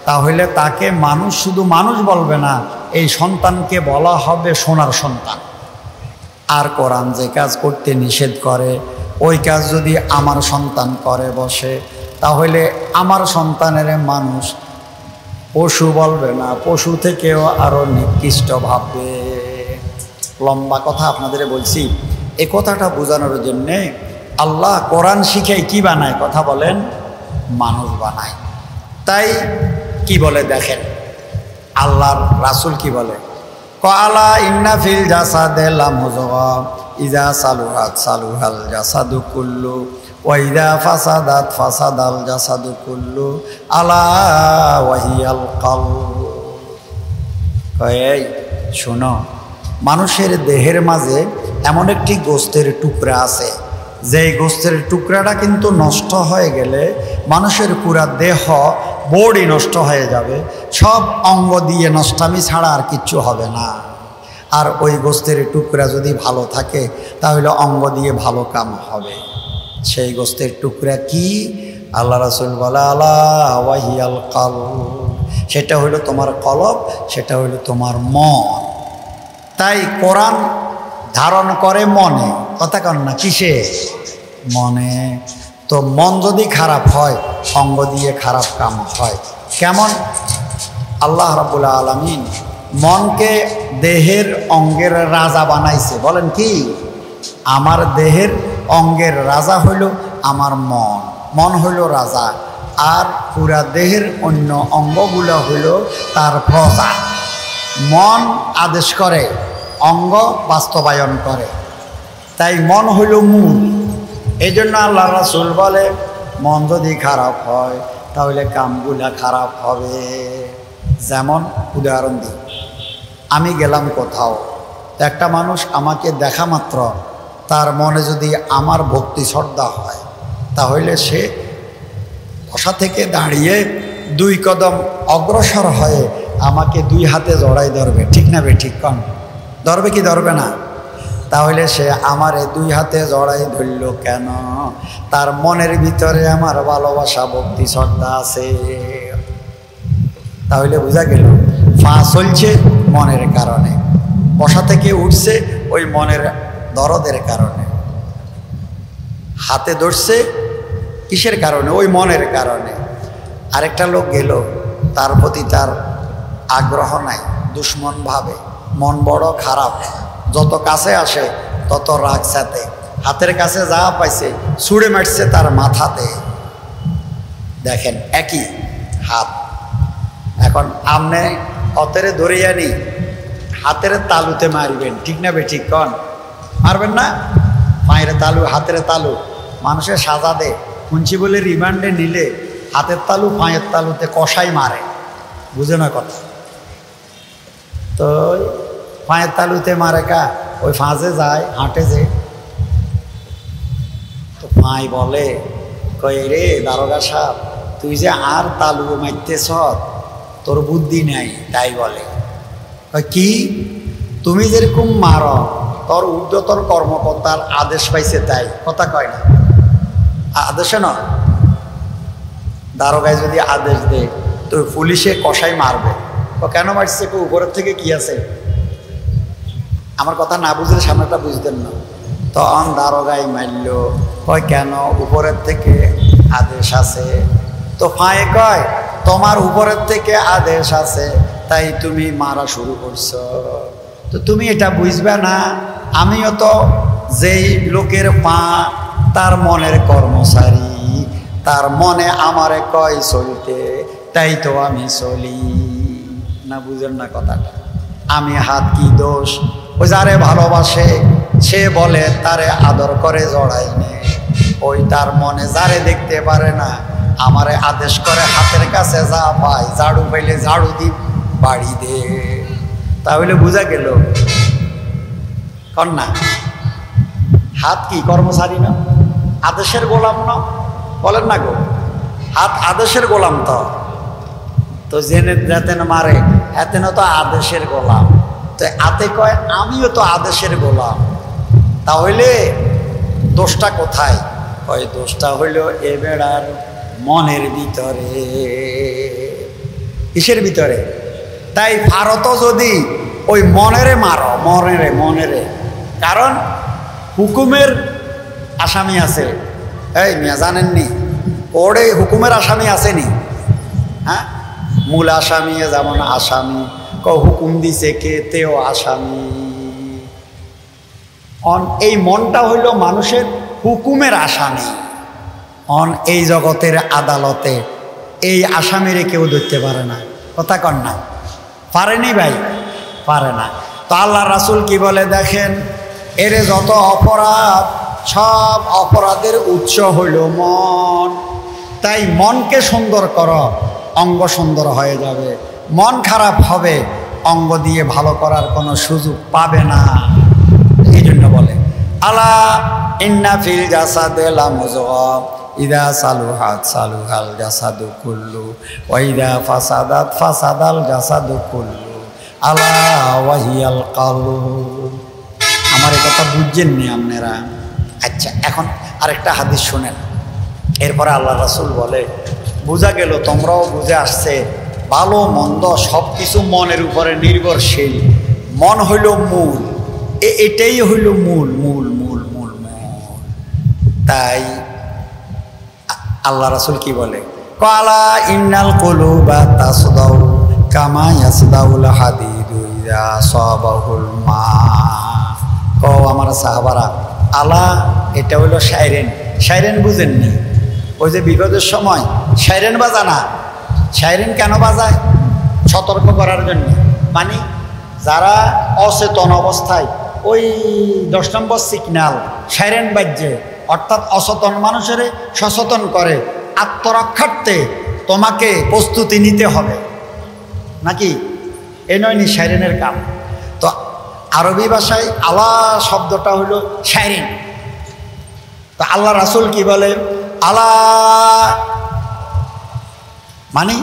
তাহলে তাকে মানুষ শুধু মানুষ বলবে না, এই সন্তানকে বলা হবে সোনার সন্তান। আর কোরআন যে কাজ করতে নিষেধ করে, ওই কাজ যদি আমার সন্তান করে বসে, তাহলে আমার সন্তানের মানুষ পশু বলবে না, পশু থেকেও আরো নিকৃষ্ট ভাববে। লম্বা কথা আপনাদের বলছি, এ কথাটা বোঝানোর জন্যে আল্লাহ কোরআন শিখাই কি বানায়? কথা বলেন, মানুষ বানায়। তাই কি বলে দেখেন, আল্লাহর রাসূল কি বলে? ক্বালা ইন্না ফিল জাসাদে লামুযগা ইযা সালুহাত সালুহাল জাসাদু কুল্লু ওয়া ইযা ফাসাদাত ফাসাদাল জাসাদু কুল্লু আলা ওয়াহিয়াল কলব। এই শোনো, মানুষের দেহের মাঝে এমন একটি গোস্তের টুকরা আছে, যেই গোস্তের টুকরাটা কিন্তু নষ্ট হয়ে গেলে মানুষের পুরা দেহ বডি নষ্ট হয়ে যাবে, সব অঙ্গ দিয়ে নষ্টামি ছাড়া আর কিচ্ছু হবে না। আর ওই গোস্তের টুকরা যদি ভালো থাকে তাহলে অঙ্গ দিয়ে ভালো কাম হবে। সেই গোস্তের টুকরা কি? আল্লাহ রাসূল বলে আলা ওয়াহিয়াল কলব, সেটা হইল তোমার কলব, সেটা হইল তোমার মন। তাই কোরআন ধারণ করে মনে, কথা কন না, কিসে? মনে। তো মন যদি খারাপ হয় অঙ্গ দিয়ে খারাপ কাম হয়। কেমন? আল্লাহ রাব্বুল আলামিন মনকে দেহের অঙ্গের রাজা বানাইছে। বলেন কি? আমার দেহের অঙ্গের রাজা হইল আমার মন, মন হইল রাজা, আর পুরা দেহের অন্য অঙ্গগুলো হইল তার প্রজা। মন আদেশ করে, অঙ্গ বাস্তবায়ন করে। তাই মন হইল মূল। এই জন্য আল্লাহ রাসূল বলে মন যদি খারাপ হয় তাহলে কামগুলা খারাপ হবে। যেমন উদাহরণ দিই, আমি গেলাম কোথাও, একটা মানুষ আমাকে দেখা মাত্র তার মনে যদি আমার ভক্তি শ্রদ্ধা হয় তাহলে সে বসা থেকে দাঁড়িয়ে 2 কদম অগ্রসর হয়ে আমাকে 2 হাতে জড়াই ধরবে। ঠিক না বে ঠিক? কন ধরবে কি ধরবে না? তাহলে সে আমারে 2 হাতে জড়াই ধরল কেন? তার মনের ভিতরে আমার ভালোবাসা ভক্তি শ্রদ্ধা আছে। তাহলে বোঝা গেল পা চলছে মনের কারণে, বসা থেকে উঠছে ওই মনের দরদের কারণে, হাতে ধরছে কিসের কারণে? ওই মনের কারণে। আরেকটা লোক গেল, তার প্রতি তার আগ্রহ নাই, দুশ্মন ভাবে, মন বড় খারাপ, যত কাছে আসে তত রাগ সাথে, হাতের কাছে যা পাইছে ছুঁড়ে মারছে তার মাথাতে। দেখেন একই হাত। এখন আমনে অতেরে ধরে আনি হাতের তালুতে মারবেন, ঠিক না বে ঠিক? কন মারবেন না? পায়ের তালু, হাতের তালু মানুষের সাজা দে, শুনছি বলে রিমান্ডে নিলে হাতের তালু পায়ের তালুতে কষাই মারে, বুঝে না কথা? তো পায়ের তালুতে মারে কা? ওই ফাঁসে যায়, হাঁটে যে, তো পাই বলে কই রে দারোগা সাহেব, তুই যে আর তালু মারতেছ, তোর বুদ্ধি নাই, তাই বলে। কি? তুমি যেরকম মারো তোর ঊর্ধ্বতন কর্মকর্তার আদেশ পাইছে তাই, কথা কয় না? আদেশে না, দারোগায় যদি আদেশ দেয় তো পুলিশে কষাই মারবে। ও কেন মারছে? উপরের থেকে কি আছে? আমার কথা না বুঝলে সামনেটা বুঝতেন না। তখন দারোগাই মারল, কয় কেন? উপরের থেকে আদেশ আছে। তো ফাঁয়ে কয় তোমার উপরের থেকে আদেশ আছে তাই তুমি মারা শুরু করছো। তো তুমি এটা বুঝবে না, আমিও তো যেই লোকের পা তার মনের কর্মচারী, তার মনে আমারে কয় চলতে, তাই তো আমি চলি। না বুঝেন না কথাটা? আমি হাত কি দোষ? ওই যারে ভালোবাসে সে বলে তারে আদর করে জড়াই নে, ওই তার মনে যারে দেখতে পারে না আমারে আদেশ করে হাতের কাছে যা পাই, ঝাড়ু পাইলে ঝাড়ু দি, বাড়ি দে। তাহলে বোঝা গেল কন্যা হাত কি কর্মচারী না? আদেশের গোলাম না? বলেন না গো? হাত আদেশের গোলাম। তো জেনে যেতেন মারে এতেন তো আদেশের গোলাম। তো আতে কয় আমিও তো আদেশের গোলাম। তাহলে দোষটা কোথায়? কয় দোষটা হইল এ বেড়ার মনের ভিতরে। কিসের ভিতরে? তাই ভারত যদি ওই মনেরে মারো, মনেরে, কারণ হুকুমের আসামি আছে। এই মিয়া জানেননি ওরে হুকুমের আসামি আসেনি? হ্যাঁ, মূল আসামি যেমন আসামি, হুকুম দিছে কে তেও আসামি। এই মনটা হইল মানুষের হুকুমের আসামি। এই জগতের আদালতে এই আসামিরে কেউ ধরতে পারে না, কথা কন না? পারেনি ভাই, পারে না। তো আল্লাহ রাসূল কি বলে দেখেন, এরে যত অপরাধ সব অপরাধের উৎস হইল মন। তাই মনকে সুন্দর করো, অঙ্গ সুন্দর হয়ে যাবে। মন খারাপ হবে, অঙ্গ দিয়ে ভালো করার কোনো সুযোগ পাবে না। এই জন্য বলে আলা ইন্না ফিল জাসাদে লামুযগা ইদা সালুহাত সালুহাল জাসাদু কুল্লু ওয়া ইদা ফাসাদাত ফাসাদাল জাসাদু কুল্লু আলা ওয়াহিয়াল কলব। আমার এই কথা বুঝছেন নি আপনারা? আচ্ছা, এখন আরেকটা হাদিস শুনেন। এরপরে আল্লাহ রাসূল বলে বোঝা গেল, তোমরাও বুঝে আসছে, ভালো মন্দ সব কিছু মনের উপরে নির্ভরশীল। মন হইল মূল, এটাই হইল মূল মূল মূল মূল মূল। তাই আল্লাহ রাসূল কি বলে, কালা ইন্নাল কুলুবা তাসদাউ কামা ইয়াসদাউল হাদিদু ইযা সাবাহুল মা। আমার সাহাবারা, আলা এটা হইল সাইরেন। সাইরেন বুঝেননি? ওই যে বিপদের সময় সাইরেন বাজানা। সাইরেন কেন বাজায়? সতর্ক করার জন্য। মানে যারা অচেতন অবস্থায় ওই 10 নম্বর সিগন্যাল সাইরেন বাজছে, অর্থাৎ অচেতন মানুষের সচেতন করে। আত্মরক্ষার্থে তোমাকে প্রস্তুতি নিতে হবে, নাকি? এ নয়নি সাইরেনের কাম। তো আরবি ভাষায় আলা শব্দটা হলো সাইরেন। তো আল্লাহ রাসূল কি বলে, আলা মানে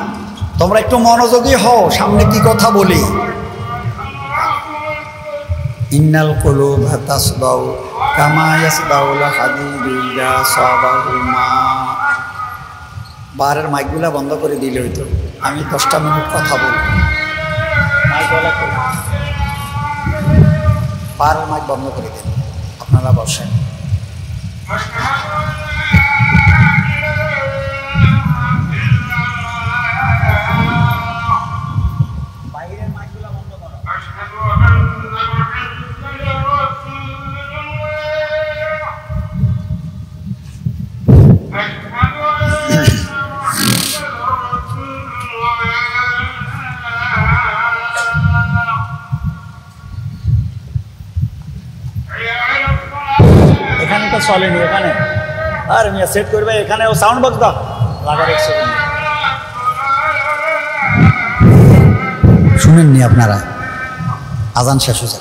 তোমরা একটু মনোযোগী হও, সামনে কি কথা বলি। ইন্নাল কুলুবা তাসদাউ কামা ইয়াসদাউল হাদিদু ইযা সাবাহুল মা। বারের মাইকগুলা বন্ধ করে দিলে হইতো, আমি 10টা মিনিট কথা বলব। বারের মাইক বন্ধ করে দিন, আপনারা বসেন। বাইরের মাইকগুলা বন্ধ করো। এখানে তো চলেনি, এখানে আর মিয়া সেট করবে, এখানে ও সাউন্ড বক্স দাও লাগার 1 সেকেন্ড। শুনেননি আপনারা? আজান শেষ হয়েছে।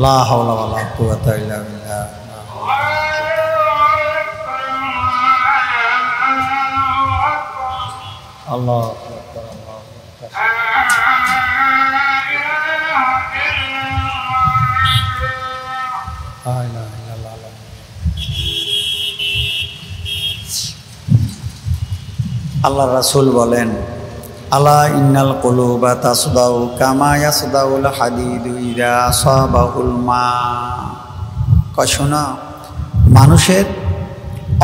লা হাওলা ওয়ালা কুওয়াতা ইল্লা বিল্লাহ। আল্লাহু আকবার, আল্লাহু আকবার। আল্লাহ রাসূল বলেন, আলা ইন্নাল কুলুবা তাসদাউ কামা ইয়াসদাউল হাদিদু ইযা সাবাহুল মা। কয় শোনো, মানুষের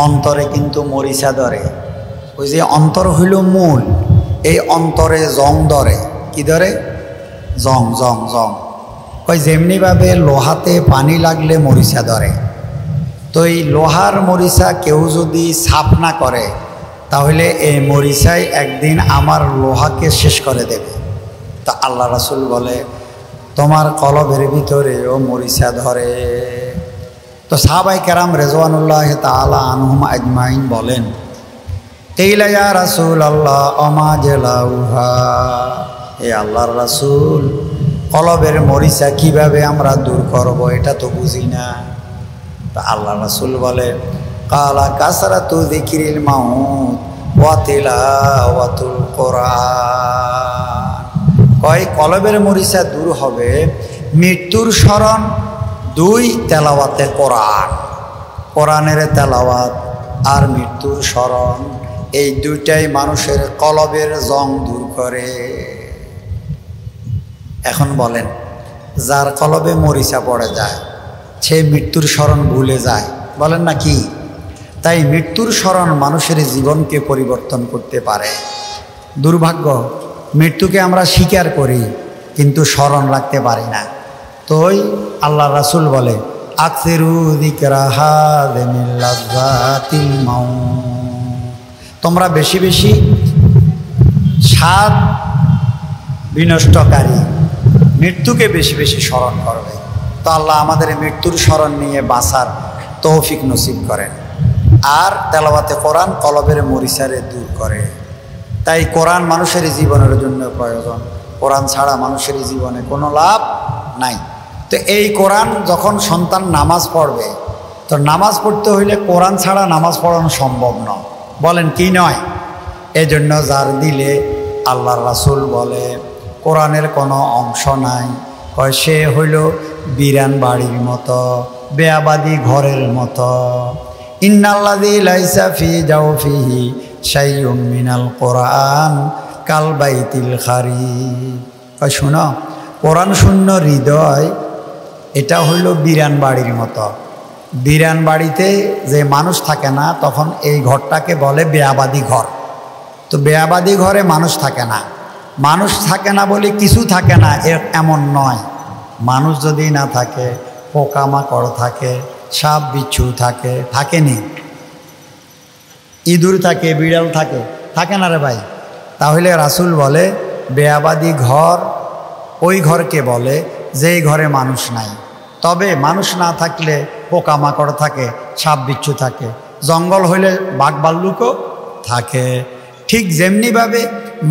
অন্তরে কিন্তু মরিচা ধরে। ওই যে অন্তর হইল মূল, এই অন্তরে জং ধরে। কি ধরে? জং জং জং। কয় যেমনিভাবে লোহাতে পানি লাগলে মরিচা ধরে, তো এই লোহার মরিচা কেউ যদি সাফ না করে তাহলে এই মরিচাই একদিন আমার লোহাকে শেষ করে দেবে। তা আল্লাহ রাসূল বলে, তোমার কলবের ভিতরেও মরিচা ধরে। তো সাহাবায়ে কেরাম রিজওয়ানুল্লাহ তাআলা আনহুম আজমাইন বলেন, কিলা ইয়া রাসূলুল্লাহ আমা জালাউহা। হে আল্লাহর রাসূল, কলবের মরিচা কিভাবে আমরা দূর করব, এটা তো বুঝি না। তা আল্লাহ রাসূল বলে, কালা কাসরাতু যিকরিল মাউত ওয়া তিলাওয়াতুল কোরআন। কয় কলবের মরিচা দূর হবে মৃত্যুর স্মরণ, 2 তেলাওয়াতে কোরআন। কোরআনের তেলাওয়াত আর মৃত্যুর স্মরণ, এই দুইটাই মানুষের কলবের জং দূর করে। এখন বলেন, যার কলবে মরিচা পড়ে যায় সে মৃত্যুর স্মরণ ভুলে যায়, বলেন না কি? তাই মৃত্যুর স্মরণ মানুষের জীবনকে পরিবর্তন করতে পারে। দুর্ভাগ্য, মৃত্যুকে আমরা স্বীকার করি কিন্তু স্মরণ রাখতে পারি না। তোই আল্লাহ রাসূল বলে, আকসিরু যিকরা হাযিমিল লাযযাতিল মাউত। তোমরা বেশি বেশি স্বাদ বিনষ্টকারী মৃত্যুকে বেশি বেশি স্মরণ করবে। তো আল্লাহ আমাদের মৃত্যুর স্মরণ নিয়ে বাঁচার তৌফিক নসিব করেন। আর তেলাওয়াতে কোরআন কলবের মরিচারে দূর করে। তাই কোরআন মানুষের জীবনের জন্য প্রয়োজন। কোরআন ছাড়া মানুষের জীবনে কোনো লাভ নাই। তো এই কোরআন যখন সন্তান নামাজ পড়বে, তো নামাজ পড়তে হইলে কোরআন ছাড়া নামাজ পড়ানো সম্ভব নয়, বলেন কি নয়? এজন্য যার দিলে আল্লাহর রাসূল বলে কোরআনের কোনো অংশ নাই, কয় সে হইল বিরান বাড়ির মতো, বেয়াবাদি ঘরের মতো। ইন্নাল্লাযী লাইসা ফি জাওফিহি শাইউম মিনাল কোরআন কাল বাইতিল খারিব। কয় শুনো, কোরআন শূন্য হৃদয় এটা হইল বিরান বাড়ির মতো। বিরান বাড়িতে যে মানুষ থাকে না, তখন এই ঘরটাকে বলে বেয়াবাদি ঘর। তো বেয়াবাদি ঘরে মানুষ থাকে না। মানুষ থাকে না বলে কিছু থাকে না এমন নয়। মানুষ যদি না থাকে, পোকামাকড় থাকে, সাপ বিচ্ছু থাকে, থাকেনি? ইঁদুর থাকে, বিড়াল থাকে, থাকে না রে ভাই? তাহলে রাসূল বলে বেয়াবাদি ঘর ওই ঘরকে বলে যেই ঘরে মানুষ নাই। তবে মানুষ না থাকলে পোকামাকড় থাকে, সাপ বিচ্ছু থাকে, জঙ্গল হইলে বাঘ ভাল্লুকও থাকে। ঠিক যেমনিভাবে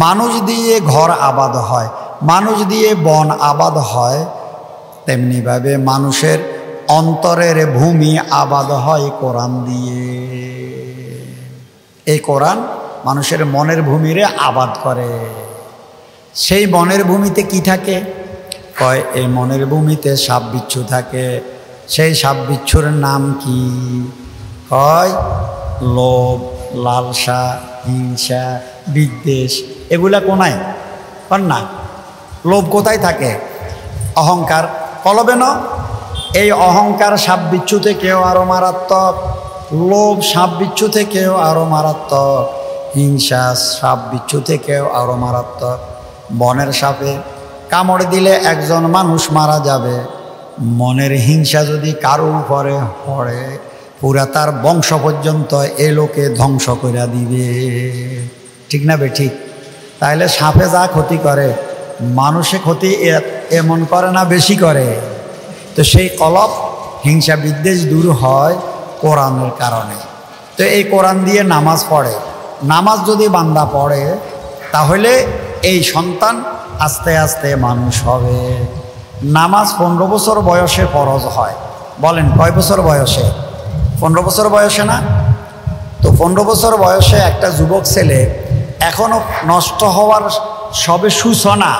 মানুষ দিয়ে ঘর আবাদ হয়, মানুষ দিয়ে বন আবাদ হয়, তেমনিভাবে মানুষের অন্তরের ভূমি আবাদ হয় কোরআন দিয়ে। এই কোরআন মানুষের মনের ভূমিরে আবাদ করে। সেই মনের ভূমিতে কি থাকে? কয় এই মনের ভূমিতে সাপ বিচ্ছু থাকে। সেই সাপ বিচ্ছুর নাম কি? কয় লোভ, লালসা, হিংসা, বিদ্বেষ। এগুলা কোনায় কন না? লোভ কোথায় থাকে? অহংকার। কলবে না? এই অহংকার সাপ বিচ্ছু থেকেও আরো মারাত্মক, লোভ সাপ বিচ্ছু থেকেও আরো মারাত্মক, হিংসা সাপ বিচ্ছু থেকেও আরো মারাত্মক। বনের সাপে কামড় দিলে একজন মানুষ মারা যাবে, মনের হিংসা যদি কারো উপরে পড়ে, পুরা তার বংশ পর্যন্ত এ লোকে ধ্বংস করে দিবে। ঠিক না বে ঠিক? তাইলে সাপে যা ক্ষতি করে, মানুষে ক্ষতি এমন করে না, বেশি করে। তো সেই কলব, হিংসা, বিদ্বেষ দূর হয় কোরআনের কারণে। তো এই কোরআন দিয়ে নামাজ পড়ে। নামাজ যদি বান্দা পড়ে, তাহলে এই সন্তান আস্তে আস্তে মানুষ হবে। নামাজ 15 বছর বয়সে ফরজ হয়। বলেন কয় বছর বয়সে? 15 বছর বয়সে না? তো 15 বছর বয়সে একটা যুবক ছেলে এখনো নষ্ট হওয়ার সবে সূচনা,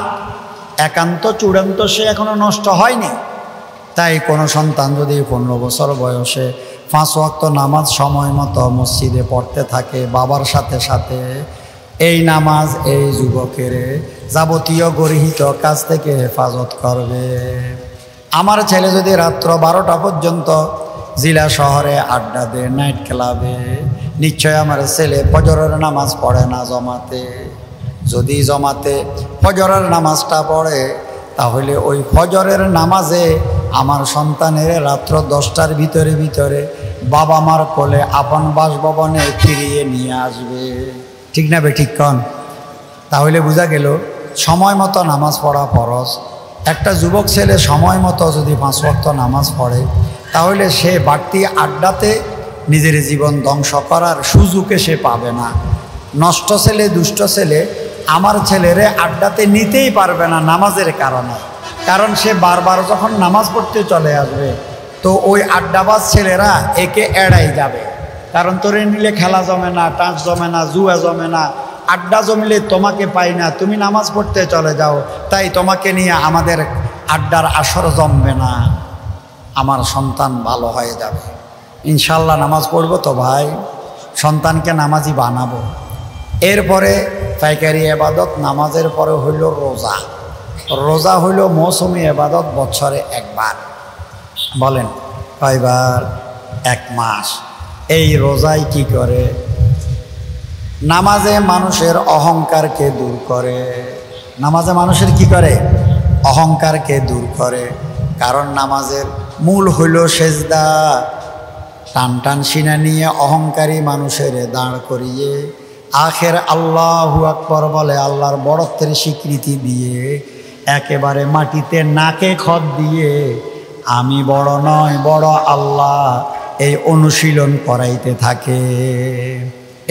একান্ত চূড়ান্ত সে এখনো নষ্ট হয়নি। তাই কোনো সন্তান যদি 15 বছর বয়সে 5 ওয়াক্ত নামাজ সময় মতো মসজিদে পড়তে থাকে বাবার সাথে সাথে, এই নামাজ এই যুবকের যাবতীয় গর্হিত কাজ থেকে হেফাজত করবে। আমার ছেলে যদি রাত্র 12টা পর্যন্ত জেলা শহরে আড্ডা দেয়, নাইট ক্লাবে, নিশ্চয় আমার ছেলে ফজরের নামাজ পড়ে না জমাতে। যদি জমাতে ফজরের নামাজটা পড়ে, তাহলে ওই ফজরের নামাজে আমার সন্তানের রাত্র 10টার ভিতরে বাবা মার কোলে আপন বাসভবনে ফিরিয়ে নিয়ে আসবে। ঠিক না বে ঠিক কন? তাহলে বোঝা গেল সময় মতো নামাজ পড়া ফরজ। একটা যুবক ছেলে সময় মতো যদি 5 ওয়াক্ত নামাজ পড়ে, তাহলে সে বাড়তি আড্ডাতে নিজের জীবন ধ্বংস করার সুযোগে সে পাবে না। নষ্ট ছেলে, দুষ্ট ছেলে আমার ছেলেরে আড্ডাতে নিতেই পারবে না নামাজের কারণে। কারণ সে বারবার যখন নামাজ পড়তে চলে আসবে, তো ওই আড্ডাবাজ ছেলেরা একে এড়াই যাবে। কারণ তোরে নিলে খেলা জমে না, টাঁচ জমে না, জুয়া জমে না, আড্ডা জমিলে তোমাকে পাই না, তুমি নামাজ পড়তে চলে যাও, তাই তোমাকে নিয়ে আমাদের আড্ডার আসর জমবে না। আমার সন্তান ভালো হয়ে যাবে ইনশাল্লাহ। নামাজ পড়বো তো ভাই, সন্তানকে নামাজি বানাবো। এরপরে পাইকারি এবাদত, নামাজের পরে হইল রোজা। রোজা হইল মৌসুমি এবাদত, বছরে একবার। বলেন কয়বার? 1 মাস। এই রোজায় কি করে? নামাজে মানুষের অহংকারকে দূর করে। নামাজে মানুষের কি করে? অহংকারকে দূর করে। কারণ নামাজের মূল হইল সেজদা। টান টান সিনা নিয়ে অহংকারী মানুষের দাঁড় করিয়ে আখের আল্লাহু আকবার বলে আল্লাহর বড়ত্বের স্বীকৃতি দিয়ে একেবারে মাটিতে নাকে খত দিয়ে আমি বড় নয়, বড় আল্লাহ, এই অনুশীলন করাইতে থাকে।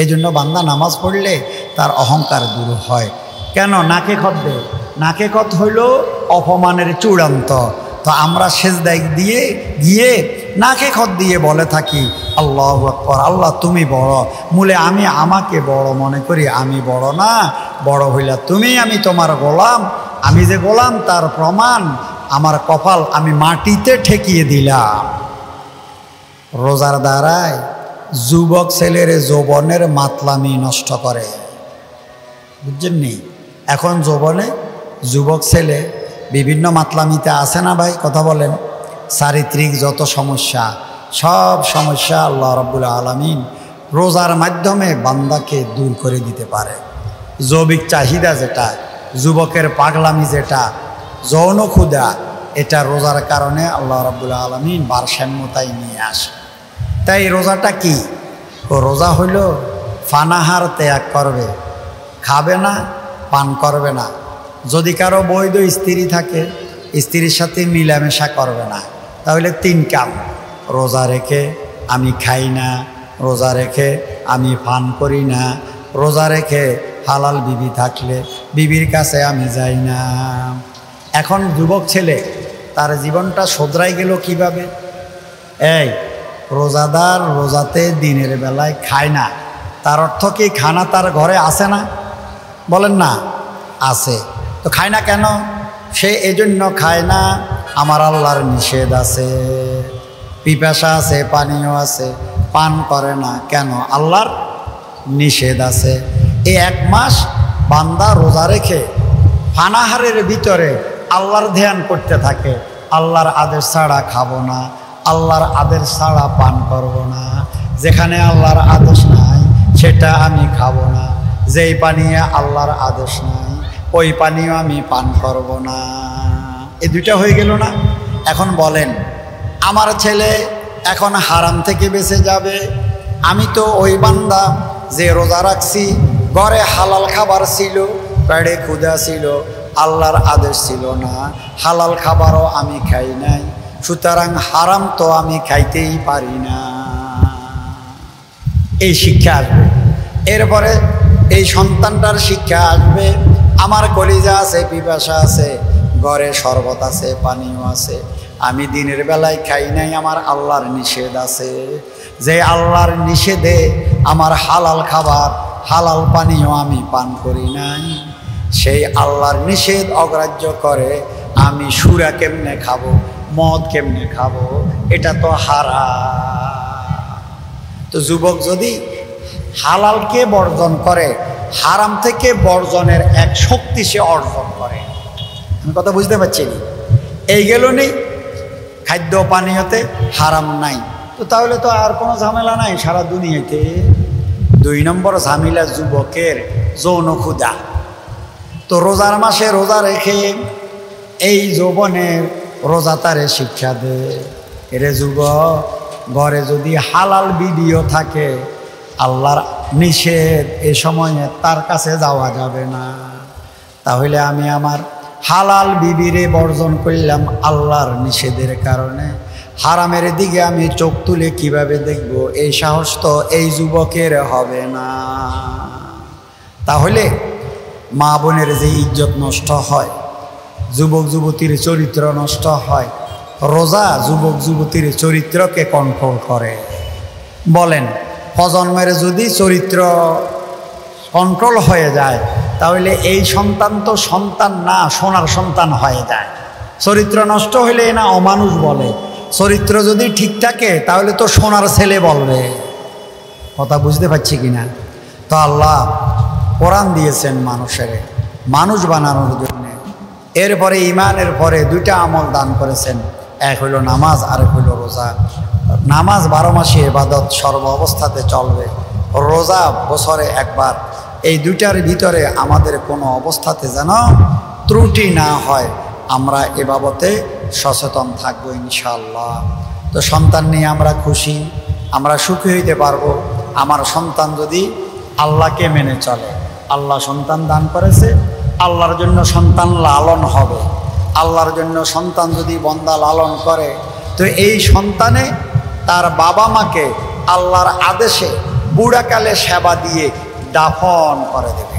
এই জন্য বান্দা নামাজ পড়লে তার অহংকার দূর হয়। কেন নাকে খত দেয়? নাকে খত হইল অপমানের চূড়ান্ত। তো আমরা সেজদায় দিয়ে গিয়ে নাকে খত দিয়ে বলে থাকি আল্লাহু আকবার, আল্লাহ তুমি বড়। মূলে আমি আমাকে বড় মনে করি, আমি বড় না, বড় হইলা তুমি, আমি তোমার গোলাম। আমি যে গোলাম তার প্রমাণ আমার কপাল আমি মাটিতে ঠেকিয়ে দিলাম। রোজার দ্বারায় যুবক ছেলের যৌবনের মাতলামি নষ্ট করে, বুঝছেন নি? এখন যৌবনে যুবক ছেলে বিভিন্ন মাতলামিতে আসে না ভাই, কথা বলেন। চারিত্রিক যত সমস্যা, সব সমস্যা আল্লাহ রাব্বুল আলামিন রোজার মাধ্যমে বান্দাকে দূর করে দিতে পারে। জৈবিক চাহিদা যেটা, যুবকের পাগলামি যেটা, যৌন ক্ষুধা, এটা রোজার কারণে আল্লাহ রাব্বুল আলামিন ভারসাম্যতায় নিয়ে আসে। তাই রোজাটা কি? রোজা হইল ফানাহার ত্যাগ করবে, খাবে না, পান করবে না। যদি কারো বৈধ স্ত্রী থাকে, স্ত্রীর সাথে মিলামেশা করবে না। তাহলে 3 কাম, রোজা রেখে আমি খাই না, রোজা রেখে আমি পান করি না, রোজা রেখে হালাল বিবি থাকলে বিবির কাছে আমি যাই না। এখন যুবক ছেলে তার জীবনটা শোধরাই গেল কিভাবে? এই রোজাদার রোজাতে দিনের বেলায় খায় না, তার অর্থ কি খানা তার ঘরে আসে না? বলেন না, আছে। তো খায় না কেন? সে এজন্য খায় না, আমার আল্লাহর নিষেধ আছে, পিপাসা আছে, পানীয় আছে, পান করে না কেন? আল্লাহর নিষেধ আছে। এই 1 মাস বান্দা রোজা রেখে পানাহারের ভিতরে আল্লাহর ধ্যান করতে থাকে। আল্লাহর আদেশ ছাড়া খাবো না, আল্লাহর আদেশ ছাড়া পান করব না, যেখানে আল্লাহর আদেশ নাই সেটা আমি খাবো না, যেই পানীয় আল্লাহর আদেশ নাই ওই পানীয় আমি পান করব না। এই 2টা হয়ে গেল না? এখন বলেন, আমার ছেলে এখন হারাম থেকে বেঁচে যাবে। আমি তো ওই বান্দা যে রোজা রাখছি, ঘরে হালাল খাবার ছিল, পেটে ক্ষুধা ছিল, আল্লাহর আদেশ ছিল না, হালাল খাবারও আমি খাই নাই, সুতরাং হারাম তো আমি খাইতেই পারি না। এই শিক্ষা আসবে। এরপরে এই সন্তানটার শিক্ষা আসবে, আমার কলিজা আছে, পিপাসা আছে, ঘরে শরবত আছে, পানীয় আছে, আমি দিনের বেলায় খাই নাই, আমার আল্লাহর নিষেধ আছে। যে আল্লাহর নিষেধে আমার হালাল খাবার, হালাল পানীয় আমি পান করি নাই, সেই আল্লাহর নিষেধ অগ্রাহ্য করে আমি সুরা কেমনে খাবো, মদ কেমনে খাবো? এটা তো হারাম। তো যুবক যদি হালালকে বর্জন করে, হারাম থেকে বর্জনের এক শক্তি সে অর্জন করে। আমি কথা বুঝতে পারছি না? এই গেল নেই খাদ্য পানীয়তে হারাম নাই, তো তাহলে তো আর কোনো ঝামেলা নাই সারা দুনিয়াতে। 2 নম্বর ঝামেলা যুবকের যৌন ক্ষুধা। তো রোজার মাসে রোজা রেখে এই যৌবনের রোজা তারে শিক্ষা দে, এরে যুবক, ঘরে যদি হালাল ভিডিও থাকে, আল্লাহর নিষেধ এ সময়ে তার কাছে যাওয়া যাবে না। তাহলে আমি আমার হালাল বিবিরে বর্জন করলাম আল্লাহর নিষেধের কারণে, হারামের দিকে আমি চোখ তুলে কিভাবে দেখব? এই সাহস তো এই যুবকের হবে না। তাহলে মা বোনের যে ইজ্জত নষ্ট হয়, যুবক যুবতীর চরিত্র নষ্ট হয়, রোজা যুবক যুবতীর চরিত্রকে কন্ট্রোল করে। বলেন, প্রজন্মের যদি চরিত্র কন্ট্রোল হয়ে যায়, তাহলে এই সন্তান তো সন্তান না, সোনার সন্তান হয়ে যায়। চরিত্র নষ্ট হইলে না অমানুষ বলে, চরিত্র যদি ঠিক থাকে তাহলে তো সোনার ছেলে বলবে। কথা বুঝতে পারছি কিনা? তো আল্লাহ কোরআন দিয়েছেন মানুষের মানুষ বানানোর জন্য। এরপরে ইমানের পরে 2টা আমল দান করেছেন, এক হইল নামাজ, আরেক হইল রোজা। নামাজ 12 মাসে ইবাদত, সর্ব অবস্থাতে চলবে। রোজা বছরে একবার। এই 2টার ভিতরে আমাদের কোনো অবস্থাতে যেন ত্রুটি না হয়, আমরা এ বাবতে সচেতন থাকবো ইনশাআল্লাহ। তো সন্তান নিয়ে আমরা খুশি, আমরা সুখী হইতে পারবো আমার সন্তান যদি আল্লাহকে মেনে চলে। আল্লাহ সন্তান দান করেছে, আল্লাহর জন্য সন্তান লালন হবে। আল্লাহর জন্য সন্তান যদি বান্দা লালন করে, তো এই সন্তানে তার বাবা মাকে আল্লাহর আদেশে বুড়াকালে সেবা দিয়ে দাফন করে দেবে।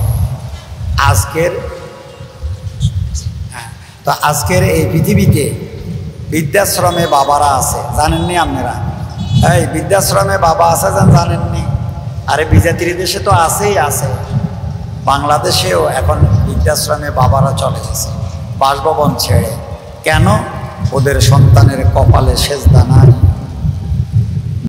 আজকের এই পৃথিবীতে বৃদ্ধাশ্রমে বাবারা আছে, জানেননি আপনারা? এই বৃদ্ধাশ্রমে বাবা আছে, জানেননি? আরে বিজাতির দেশে তো আছেই আছে, বাংলাদেশেও এখন বৃদ্ধাশ্রমে বাবারা চলে গেছে বাসভবন ছেড়ে। কেন? ওদের সন্তানের কপালে সেজদা নাই।